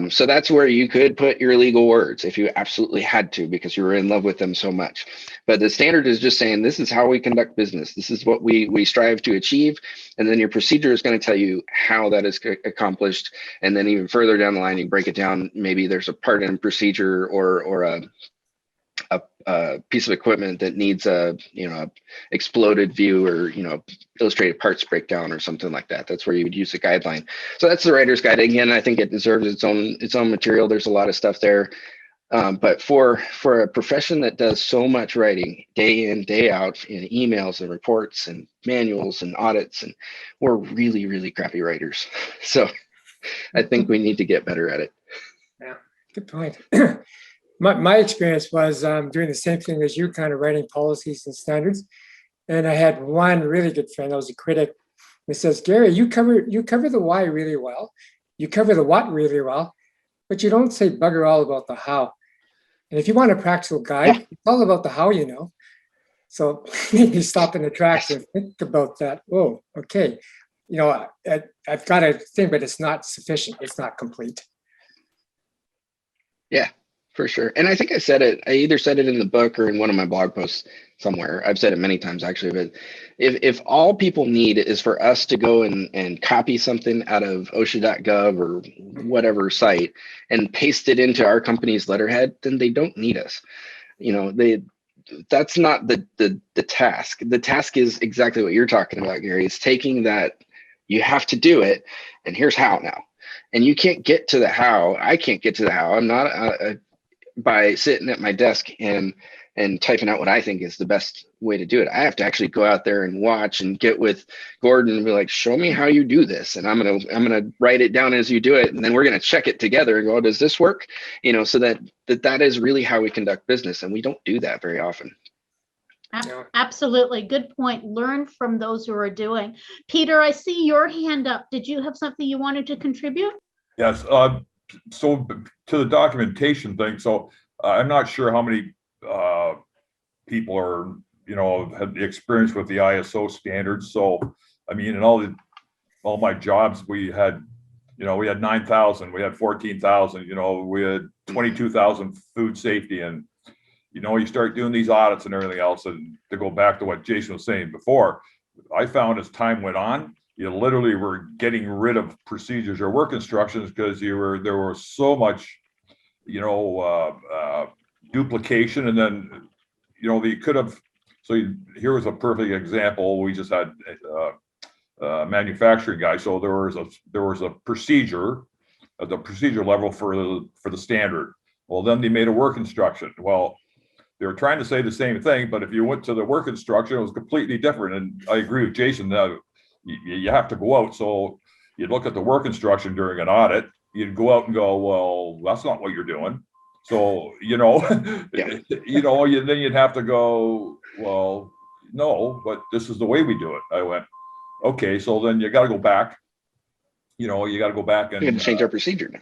Speaker 3: So that's where you could put your legal words if you absolutely had to, because you were in love with them so much. But the standard is just saying, this is how we conduct business. This is what we strive to achieve. And then your procedure is going to tell you how that is accomplished. And then even further down the line, you break it down. Maybe there's a part in procedure or a piece of equipment that needs a exploded view or illustrated parts breakdown or something like that. That's where you would use a guideline. So that's the writer's guide. Again, I think it deserves its own material. There's a lot of stuff there, but for a profession that does so much writing day in, day out in emails and reports and manuals and audits, and we're really, really crappy writers. So I think we need to get better at it.
Speaker 2: Yeah, good point. My experience was doing the same thing as you, kind of writing policies and standards. And I had one really good friend that was a critic. He says, Gary, you cover the why really well. You cover the what really well, but you don't say bugger all about the how. And if you want a practical guide, It's all about the how, So maybe stop in the tracks and think about that. Oh, okay. I've got a thing, but it's not sufficient. It's not complete.
Speaker 3: Yeah, for sure. And I think I said it, I either said it in the book or in one of my blog posts somewhere. I've said it many times actually, but if all people need is for us to go and copy something out of OSHA.gov or whatever site and paste it into our company's letterhead, then they don't need us. That's not the task. The task is exactly what you're talking about, Gary. It's taking that, you have to do it, and here's how now. And you can't get to the how. I can't get to the how. I'm not by sitting at my desk and typing out what I think is the best way to do it. I have to actually go out there and watch and get with Gordon and be like, show me how you do this. And I'm gonna write it down as you do it, and then we're gonna check it together and go, does this work? So that is really how we conduct business, and we don't do that very often.
Speaker 1: Absolutely. Good point. Learn from those who are doing. Peter, I see your hand up. Did you have something you wanted to contribute?
Speaker 7: Yes. So to the documentation thing. So I'm not sure how many people are, had the experience with the ISO standards. So, I mean, in all my jobs, we had 9,000, we had 14,000, we had 22,000 food safety, and you start doing these audits and everything else. And to go back to what Jason was saying before, I found as time went on, you literally were getting rid of procedures or work instructions because there was so much, duplication. And then, they could have. So here was a perfect example. We just had a manufacturing guy. So there was a procedure at the procedure level for the standard. Well, then they made a work instruction. Well, they were trying to say the same thing, but if you went to the work instruction, it was completely different. And I agree with Jason that you have to go out. So you'd look at the work instruction during an audit, you'd go out and go, well, that's not what you're doing. So, then you'd have to go, well, no, but this is the way we do it. I went, okay, so then you got to go back. You got to go back and
Speaker 3: you have to change our procedure now.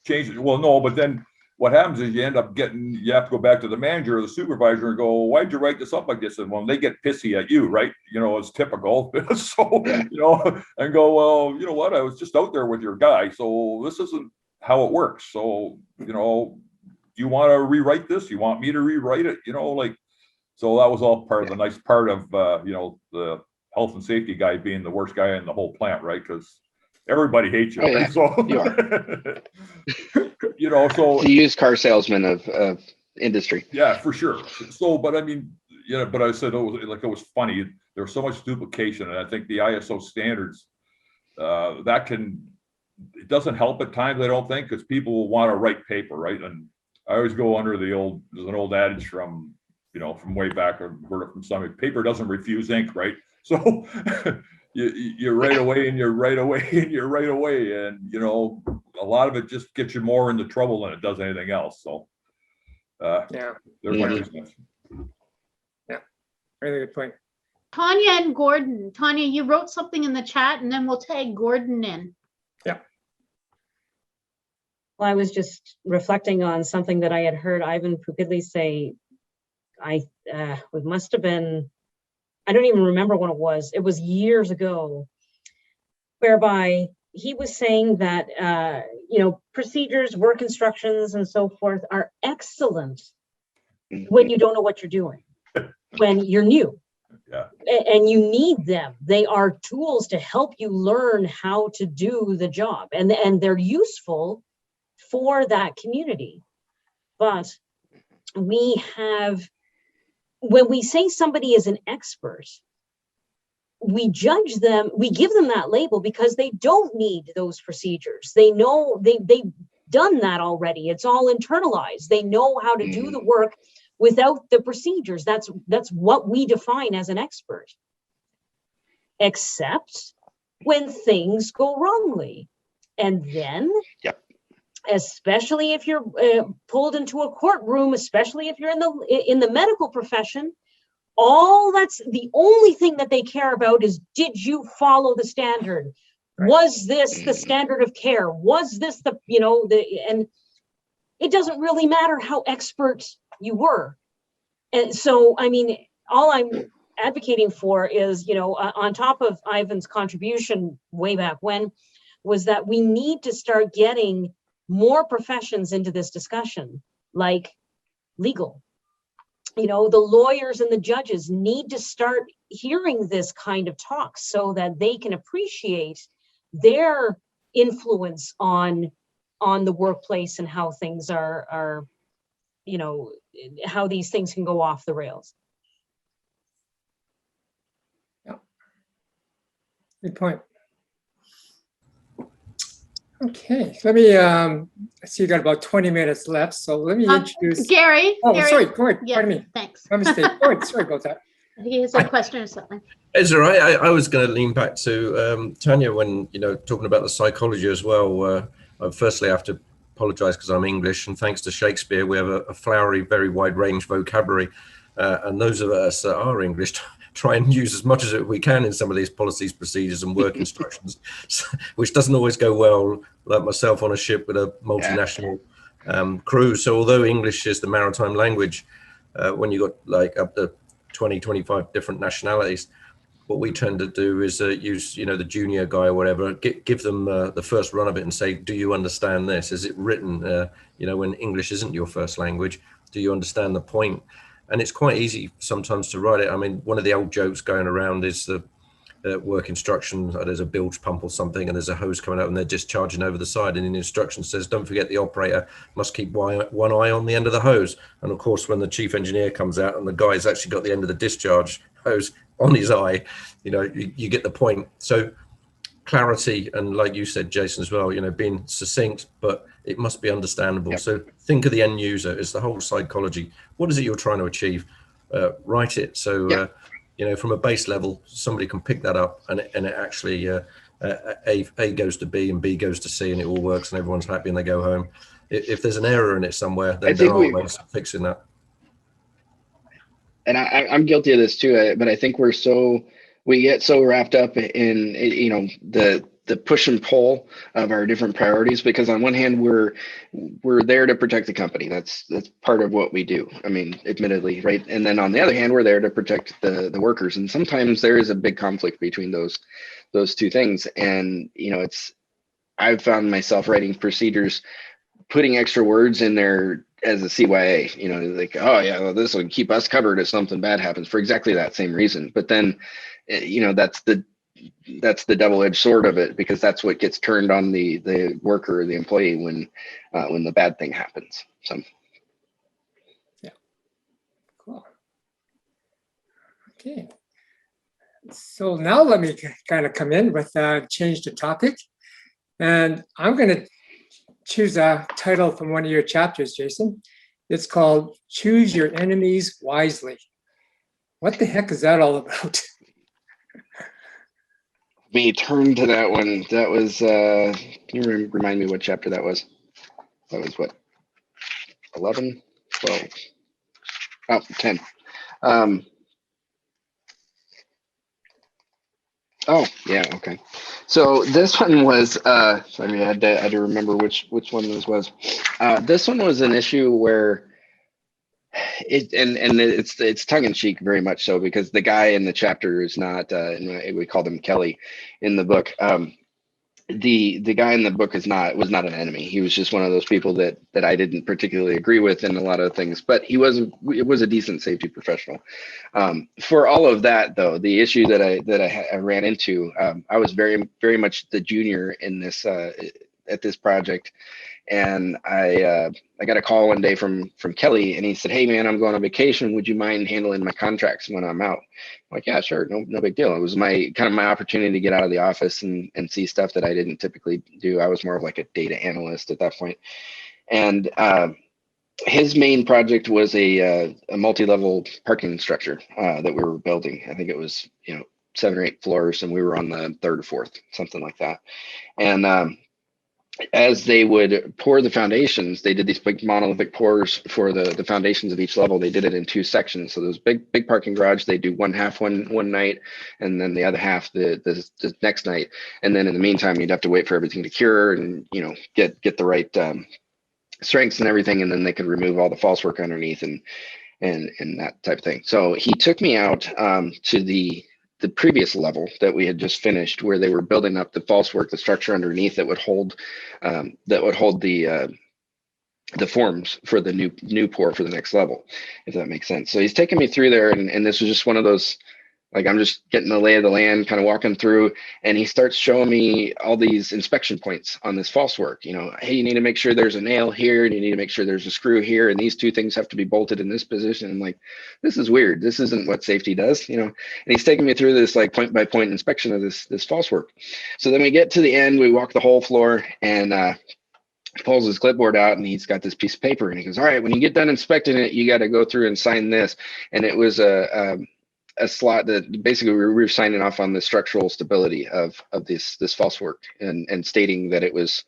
Speaker 7: Change it. Well, no, but then what happens is you have to go back to the manager or the supervisor and go, why'd you write this up like this? And when they get pissy at you, right? It's typical. So, and go, well, you know what? I was just out there with your guy. So this isn't how it works. So, you want to rewrite this? You want me to rewrite it? So that was all part of the nice part of, the health and safety guy being the worst guy in the whole plant, right? Because everybody hates you.
Speaker 3: Yeah.
Speaker 7: So, so
Speaker 3: the used car salesman of industry.
Speaker 7: Yeah, for sure. So, but I mean, but I said, it was funny. There was so much duplication. And I think the ISO standards, it doesn't help at times, I don't think, because people will want to write paper, right? And I always go under there's an old adage from way back, I've heard it from somebody, paper doesn't refuse ink, right? So you write away and you write away and you write away. And, a lot of it just gets you more into trouble than it does anything else. So, there's my business.
Speaker 2: Yeah, really good point.
Speaker 1: Tanya and Gordon. Tanya, you wrote something in the chat, and then we'll tag Gordon in.
Speaker 2: Yeah.
Speaker 6: Well, I was just reflecting on something that I had heard Ivan Pukidli say. It must have been, I don't even remember when it was. It was years ago, whereby he was saying that, procedures, work instructions, and so forth are excellent when you don't know what you're doing, when you're new.
Speaker 7: Yeah.
Speaker 6: And you need them. They are tools to help you learn how to do the job, and they're useful for that community. But when we say somebody is an expert, we judge them, we give them that label because they don't need those procedures. They know they've done that already. It's all internalized. They know how to do the work without the procedures. That's what we define as an expert. Except when things go wrongly. And then, especially if you're pulled into a courtroom, especially if you're in the medical profession, that's the only thing that they care about is, did you follow the standard? Right. Was this the standard of care? Was this and it doesn't really matter how expert you were. And so, I mean, all I'm advocating for is, on top of Ivan's contribution way back when, was that we need to start getting more professions into this discussion, like legal. The lawyers and the judges need to start hearing this kind of talk so that they can appreciate their influence on the workplace and how things are how these things can go off the rails.
Speaker 2: Yeah. Good point. Okay, let me, I see you got about 20 minutes left, so let me introduce.
Speaker 1: Gary.
Speaker 2: Oh,
Speaker 1: Gary,
Speaker 2: sorry, go ahead,
Speaker 1: yeah,
Speaker 2: pardon me.
Speaker 1: Thanks.
Speaker 2: My mistake. Go ahead, sorry about that.
Speaker 1: He has a question or something.
Speaker 5: It's all right. I was going to lean back to Tanya when, talking about the psychology as well. Firstly, I have to apologize because I'm English, and thanks to Shakespeare, we have a flowery, very wide range vocabulary. And those of us that are English try and use as much as we can in some of these policies, procedures, and work instructions, which doesn't always go well, like myself on a ship with a multinational crew. So although English is the maritime language, when you got like up to 20, 25 different nationalities, what we tend to do is use, the junior guy or whatever, give them the first run of it and say, do you understand this? Is it written, when English isn't your first language? Do you understand the point? And it's quite easy sometimes to write it. I mean, one of the old jokes going around is the work instructions, there's a bilge pump or something, and there's a hose coming out and they're discharging over the side. And in the instruction says, don't forget the operator must keep one eye on the end of the hose. And of course, when the chief engineer comes out and the guy's actually got the end of the discharge hose on his eye, you get the point. So clarity, and like you said, Jason, as well, being succinct, but it must be understandable. Yep. So think of the end user. It's the whole psychology. What is it you're trying to achieve? Write it. So, from a base level, somebody can pick that up and it actually, A goes to B and B goes to C and it all works and everyone's happy and they go home. If there's an error in it somewhere, then there are ways of fixing that.
Speaker 3: And I'm guilty of this too, but I think we get so wrapped up in, the push and pull of our different priorities, because on one hand, we're there to protect the company. That's part of what we do. I mean, admittedly, right? And then on the other hand, we're there to protect the workers. And sometimes there is a big conflict between those two things. And, I've found myself writing procedures, putting extra words in there as a CYA, like, oh yeah, well, this would keep us covered if something bad happens, for exactly that same reason. But then, that's the double-edged sword of it, because that's what gets turned on the worker or the employee when the bad thing happens. So
Speaker 2: yeah, cool. Okay, so now let me kind of come in with change the topic, and I'm going to choose a title from one of your chapters, Jason. It's called "Choose Your Enemies Wisely." What the heck is that all about?
Speaker 3: Me turn to that one. That was, can you remind me what chapter that was? That was what, 11, 12, oh, 10. Oh, yeah, okay. So this one was, sorry, I had to remember which one this was. This one was an issue where it's tongue in cheek, very much so, because the guy in the chapter is not, we called him Kelly in the book. The guy in the book was not an enemy. He was just one of those people that I didn't particularly agree with in a lot of things, but it was a decent safety professional. For all of that though, the issue that I ran into, I was very, very much the junior in this, at this project. And I got a call one day from Kelly, and he said, "Hey man, I'm going on vacation. Would you mind handling my contracts when I'm out?" I'm like, "Yeah, sure, no big deal." It was my opportunity to get out of the office and see stuff that I didn't typically do. I was more of like a data analyst at that point. And his main project was a multi-level parking structure that we were building. I think it was 7 or 8 floors, and we were on the 3rd or 4th, something like that. And as they would pour the foundations, they did these big monolithic pours for the foundations of each level. They did it in 2 sections. So those big parking garage, they do one half one night, and then the other half the next night. And then in the meantime, you'd have to wait for everything to cure and get the right strengths and everything, and then they could remove all the false work underneath. And and that type of thing. So he took me out to the previous level that we had just finished, where they were building up the false work, the structure underneath that would hold the forms for the new pour for the next level, if that makes sense. So he's taking me through there, and this was just one of those, like, I'm just getting the lay of the land, kind of walking through, and he starts showing me all these inspection points on this false work. You know, hey, you need to make sure there's a nail here, and you need to make sure there's a screw here, and these two things have to be bolted in this position. I'm like, this is weird. This isn't what safety does, you know. And he's taking me through this like point by point inspection of this false work. So then we get to the end, we walk the whole floor, and pulls his clipboard out, and he's got this piece of paper, and he goes, all right, when you get done inspecting it, you got to go through and sign this. And it was a slot that basically we were signing off on the structural stability of this false work, and stating that it was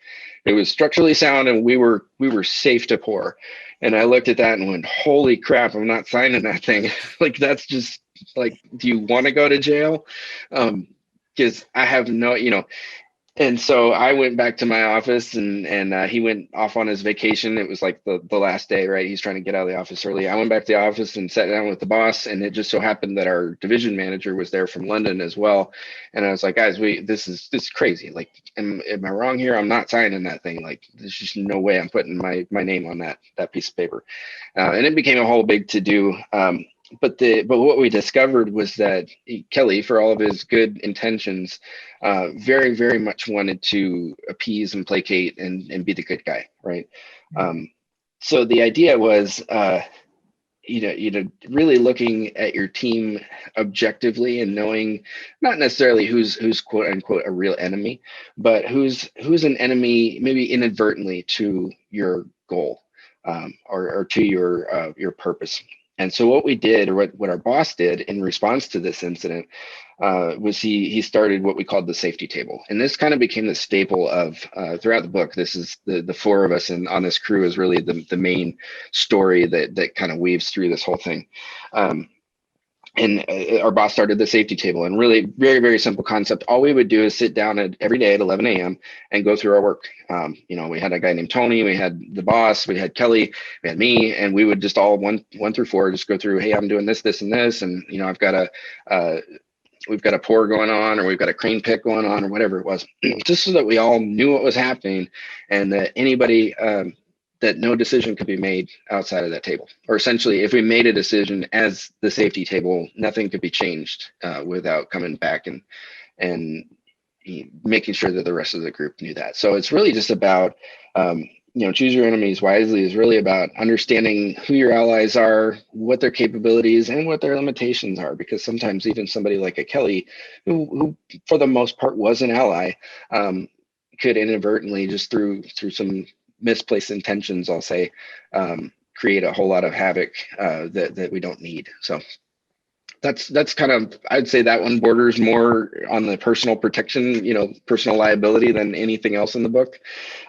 Speaker 3: structurally sound and we were safe to pour. And I looked at that and went, holy crap, I'm not signing that thing. Like, that's just like, do you want to go to jail? Because I have no, you know. And so I went back to my office, and he went off on his vacation. It was like the last day, right? He's trying to get out of the office early. I went back to the office and sat down with the boss, and it just so happened that our division manager was there from London as well. And I was like, guys, this is crazy. Like, am I wrong here? I'm not signing that thing. Like, there's just no way I'm putting my name on that piece of paper. And it became a whole big to-do. But what we discovered was that Kelly, for all of his good intentions, very, very much wanted to appease and placate and be the good guy, right? So the idea was, really looking at your team objectively and knowing not necessarily who's quote unquote a real enemy, but who's an enemy maybe inadvertently to your goal, or to your purpose. And so what we did, or what our boss did in response to this incident, was he started what we called the safety table. And this kind of became the staple of throughout the book. This is the four of us and on this crew is really the main story that kind of weaves through this whole thing. And our boss started the safety table, and really very, very simple concept. All we would do is sit down every day at 11 a.m. and go through our work. We had a guy named Tony, we had the boss, we had Kelly, we had me, and we would just all one through four just go through, hey, I'm doing this, this, and this. And, I've got we've got a pour going on, or we've got a crane pick going on, or whatever it was, just so that we all knew what was happening, and that anybody, that no decision could be made outside of that table. Or essentially, if we made a decision as the safety table, nothing could be changed without coming back and making sure that the rest of the group knew that. So it's really just about, choose your enemies wisely is really about understanding who your allies are, what their capabilities and what their limitations are. Because sometimes even somebody like a Kelly, who for the most part was an ally, could inadvertently, just through some misplaced intentions, I'll say, create a whole lot of havoc that we don't need. So that's kind of, I'd say that one borders more on the personal protection, personal liability than anything else in the book.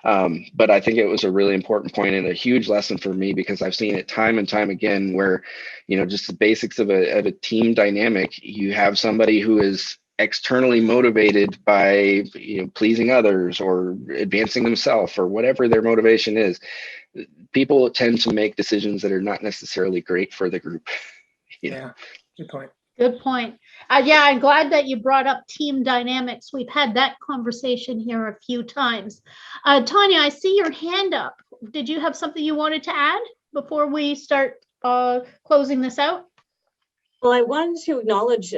Speaker 3: But I think it was a really important point and a huge lesson for me, because I've seen it time and time again where, just the basics of a team dynamic. You have somebody who is externally motivated by pleasing others or advancing themselves or whatever their motivation is. People tend to make decisions that are not necessarily great for the group.
Speaker 2: Yeah, good point.
Speaker 1: Good point. Yeah, I'm glad that you brought up team dynamics. We've had that conversation here a few times. Tanya, I see your hand up. Did you have something you wanted to add before we start closing this out?
Speaker 6: Well, I wanted to acknowledge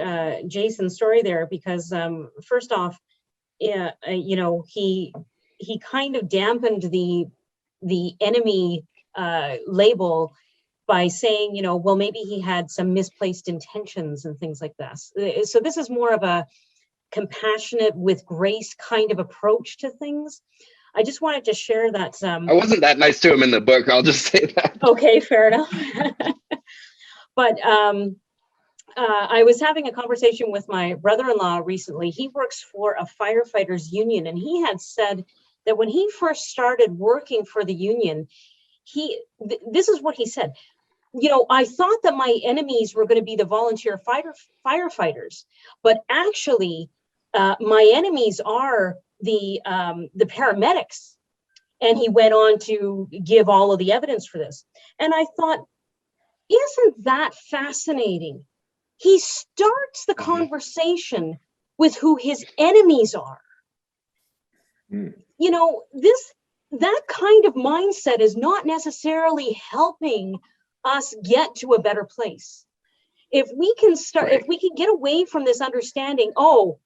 Speaker 6: Jason's story there, because first off, he kind of dampened the enemy label by saying, well, maybe he had some misplaced intentions and things like this. So this is more of a compassionate with grace kind of approach to things. I just wanted to share that.
Speaker 3: I wasn't that nice to him in the book. I'll just say that.
Speaker 6: Okay, fair enough. But I was having a conversation with my brother-in-law recently. He works for a firefighters union, and he had said that when he first started working for the union, this is what he said. I thought that my enemies were going to be the volunteer firefighters, but actually my enemies are the paramedics. And he went on to give all of the evidence for this. And I thought, Isn't that fascinating? He starts the conversation with who his enemies are. You know, that kind of mindset is not necessarily helping us get to a better place. If we can start, if we can get away from this understanding, oh,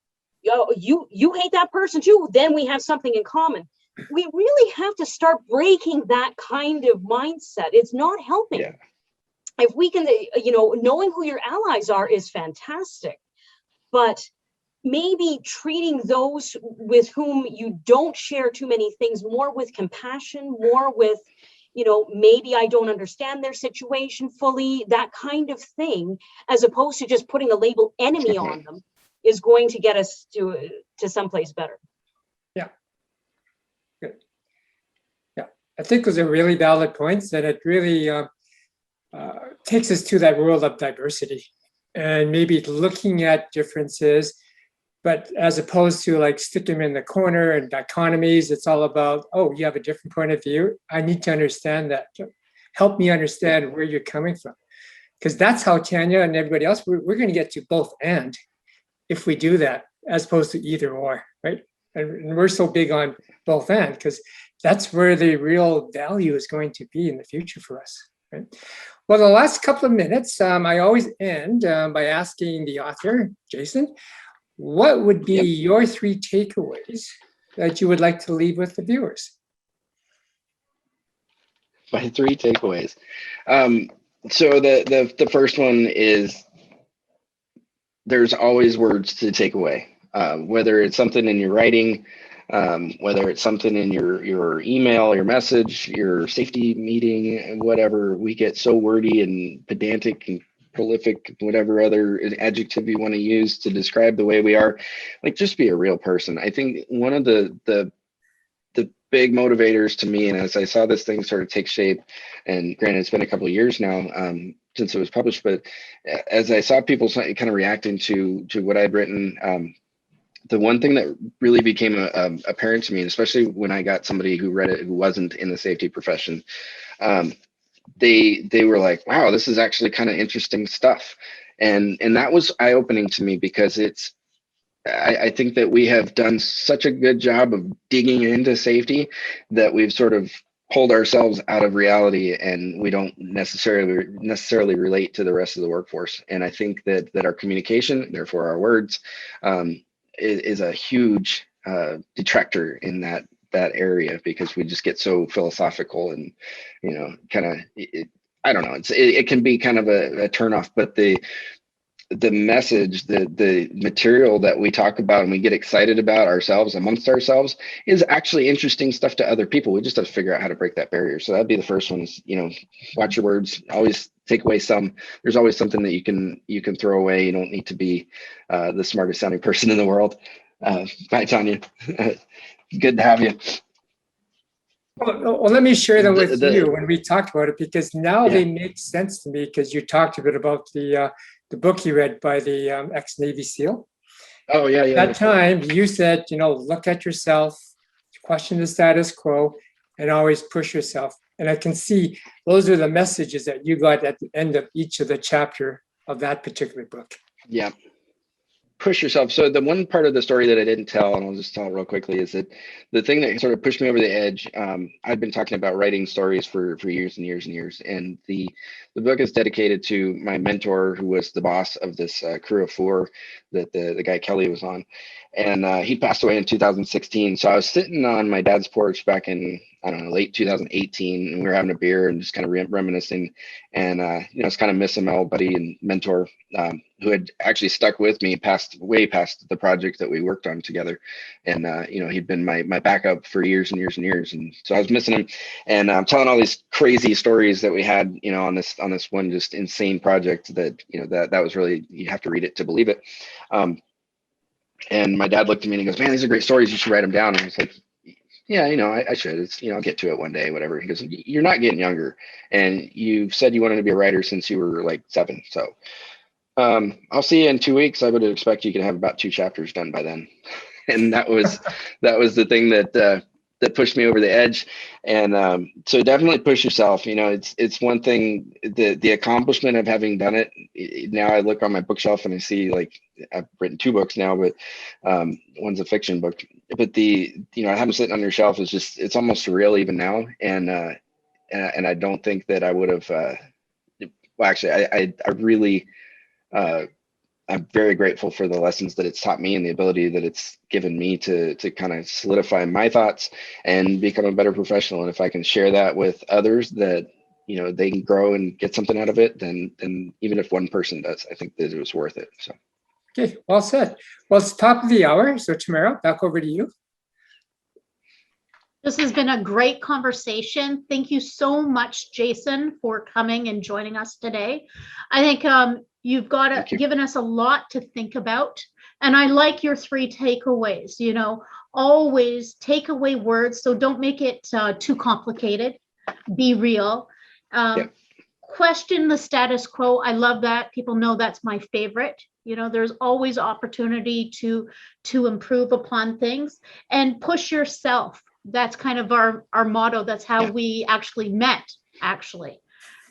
Speaker 6: you hate that person too, then we have something in common. We really have to start breaking that kind of mindset. It's not helping.
Speaker 3: Yeah.
Speaker 6: If we can, you know, knowing who your allies are is fantastic, but maybe treating those with whom you don't share too many things more with compassion, more with, you know, maybe I don't understand their situation fully, that kind of thing, as opposed to just putting a label enemy on them, is going to get us to someplace better.
Speaker 2: Yeah. Good. Yeah, I think those are really valid points, and it really takes us to that world of diversity and maybe looking at differences, but as opposed to like stick them in the corner and dichotomies. It's all about, oh, you have a different point of view. I need to understand that. Help me understand where you're coming from. Because that's how Tanya and everybody else, we're going to get to both and if we do that, as opposed to either or, right? And we're so big on both and because that's where the real value is going to be in the future for us, right? Well, the last couple of minutes, I always end by asking the author, Jason, what would be your 3 takeaways that you would like to leave with the viewers?
Speaker 3: My 3 takeaways. So the first one is there's always words to take away, whether it's something in your writing, whether it's something in your email, your message, your safety meeting, whatever. We get so wordy and pedantic and prolific, whatever other adjective you want to use to describe the way we are. Like, just be a real person. I think one of the big motivators to me, and as I saw this thing sort of take shape, and granted it's been a couple of years now since it was published, but as I saw people kind of reacting to what I'd written, the one thing that really became apparent to me, and especially when I got somebody who read it who wasn't in the safety profession, they were like, wow, this is actually kind of interesting stuff. And that was eye-opening to me, because I think that we have done such a good job of digging into safety that we've sort of pulled ourselves out of reality, and we don't necessarily relate to the rest of the workforce. And I think that our communication, therefore our words, is a huge detractor in that area, because we just get so philosophical and, you know, kind of, I don't know, it can be kind of a turnoff, but the message, the material that we talk about and we get excited about ourselves amongst ourselves is actually interesting stuff to other people. We just have to figure out how to break that barrier. So that'd be the first one, is, you know, watch your words, always take away some. There's always something that you can throw away. You don't need to be the smartest sounding person in the world. Bye, Tanya. Good to have you.
Speaker 2: Well, let me share them with you when we talked about it, because now they make sense to me, because you talked a bit about the book you read by the ex-Navy SEAL.
Speaker 3: Oh, yeah.
Speaker 2: At that time, you said, you know, look at yourself, question the status quo, and always push yourself. And I can see those are the messages that you got at the end of each of the chapter of that particular book.
Speaker 3: Yeah. Push yourself. So the one part of the story that I didn't tell, and I'll just tell it real quickly, is that the thing that sort of pushed me over the edge, I've been talking about writing stories for years and years and years. And the book is dedicated to my mentor, who was the boss of this crew of 4 that the guy Kelly was on. And he passed away in 2016. So I was sitting on my dad's porch back in, I don't know, late 2018, and we were having a beer and just kind of reminiscing. And, you know, it's kind of missing my old buddy and mentor, who had actually stuck with me way past the project that we worked on together. And, you know, he'd been my backup for years and years and years. And so I was missing him, and I'm telling all these crazy stories that we had, you know, on this one just insane project that, you know, that was really, you have to read it to believe it. And my dad looked at me and he goes, man, these are great stories. You should write them down. And I was like, yeah, you know, I should. It's, you know, I'll get to it one day, whatever. He goes, you're not getting younger. And you said you wanted to be a writer since you were like 7. So I'll see you in 2 weeks. I would expect you could have about 2 chapters done by then. And that was the thing that that pushed me over the edge. And so definitely push yourself. You know, it's one thing, the accomplishment of having done it. Now I look on my bookshelf and I see, like, I've written 2 books now, but one's a fiction book. But you know, I have them sitting on your shelf is just, it's almost surreal even now. And I don't think that I would have. Well, actually, I really. I'm very grateful for the lessons that it's taught me and the ability that it's given me to kind of solidify my thoughts and become a better professional. And if I can share that with others, that, you know, they can grow and get something out of it, then even if one person does, I think that it was worth it. So.
Speaker 2: Okay, well said. Well, it's top of the hour. So Tamara, back over to you.
Speaker 1: This has been a great conversation. Thank you so much, Jason, for coming and joining us today. I think you've given us a lot to think about. And I like your 3 takeaways, you know, always take away words. So don't make it too complicated. Be real. Question the status quo. I love that. People know that's my favorite. You know, there's always opportunity to improve upon things, and push yourself. That's kind of our motto. That's how we actually met,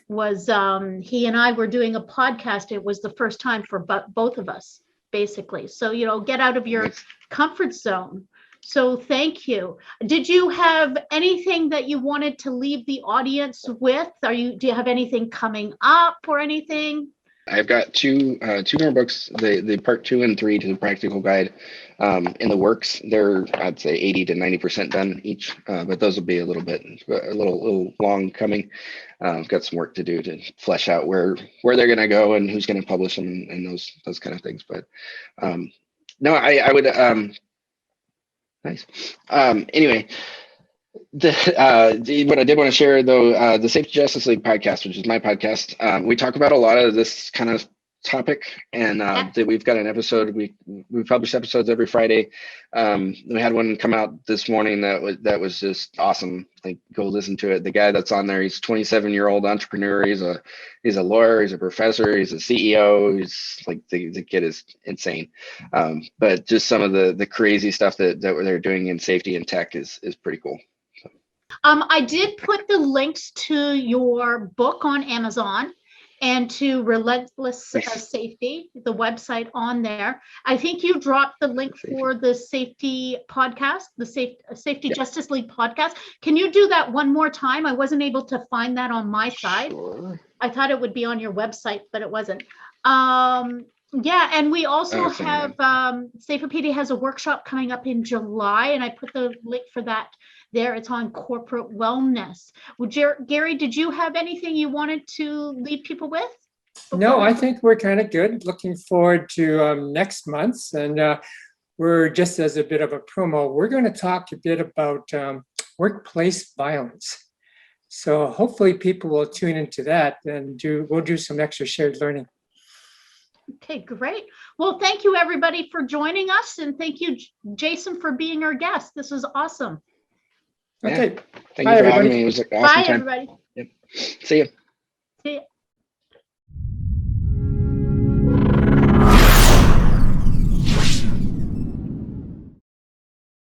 Speaker 1: was he and I were doing a podcast. It was the first time for both of us, basically. So, you know, get out of your comfort zone. So thank you. Did you have anything that you wanted to leave the audience with? Do you have anything coming up or anything?
Speaker 3: I've got two more books, the part 2 and 3 to the practical guide, in the works. They're, I'd say, 80 to 90% done each, but those will be a little long coming. I've got some work to do to flesh out where they're going to go and who's going to publish them and those kind of things. But no, I would, nice. Anyway. What I did want to share, though, the Safety Justice League podcast, which is my podcast, we talk about a lot of this kind of topic, and that we've got an episode. We publish episodes every Friday. We had one come out this morning that was just awesome. Like, go listen to it. The guy that's on there, he's a 27-year-old entrepreneur. He's a lawyer. He's a professor. He's a CEO. He's like, the kid is insane. But just some of the crazy stuff that they're doing in safety and tech is pretty cool.
Speaker 1: I did put the links to your book on Amazon and to Relentless Safety, the website on there. I think you dropped the link for the safety podcast, the Safety Justice League podcast. Can you do that one more time? I wasn't able to find that on my side.
Speaker 3: Sure.
Speaker 1: I thought it would be on your website, but it wasn't. Yeah, and we also have Saferpedia has a workshop coming up in July, and I put the link for that there. It's on corporate wellness. Gary, did you have anything you wanted to leave people with?
Speaker 2: No, I think we're kind of good. Looking forward to next month's, and we're just as a bit of a promo. We're going to talk a bit about workplace violence. So hopefully people will tune into that, and we'll do some extra shared learning.
Speaker 1: Okay, great. Well, thank you everybody for joining us, and thank you, Jason, for being our guest. This was awesome.
Speaker 2: Okay.
Speaker 3: Thank you for having me. It was an awesome time.
Speaker 1: Bye, everybody.
Speaker 3: Yep. See you.
Speaker 1: See you.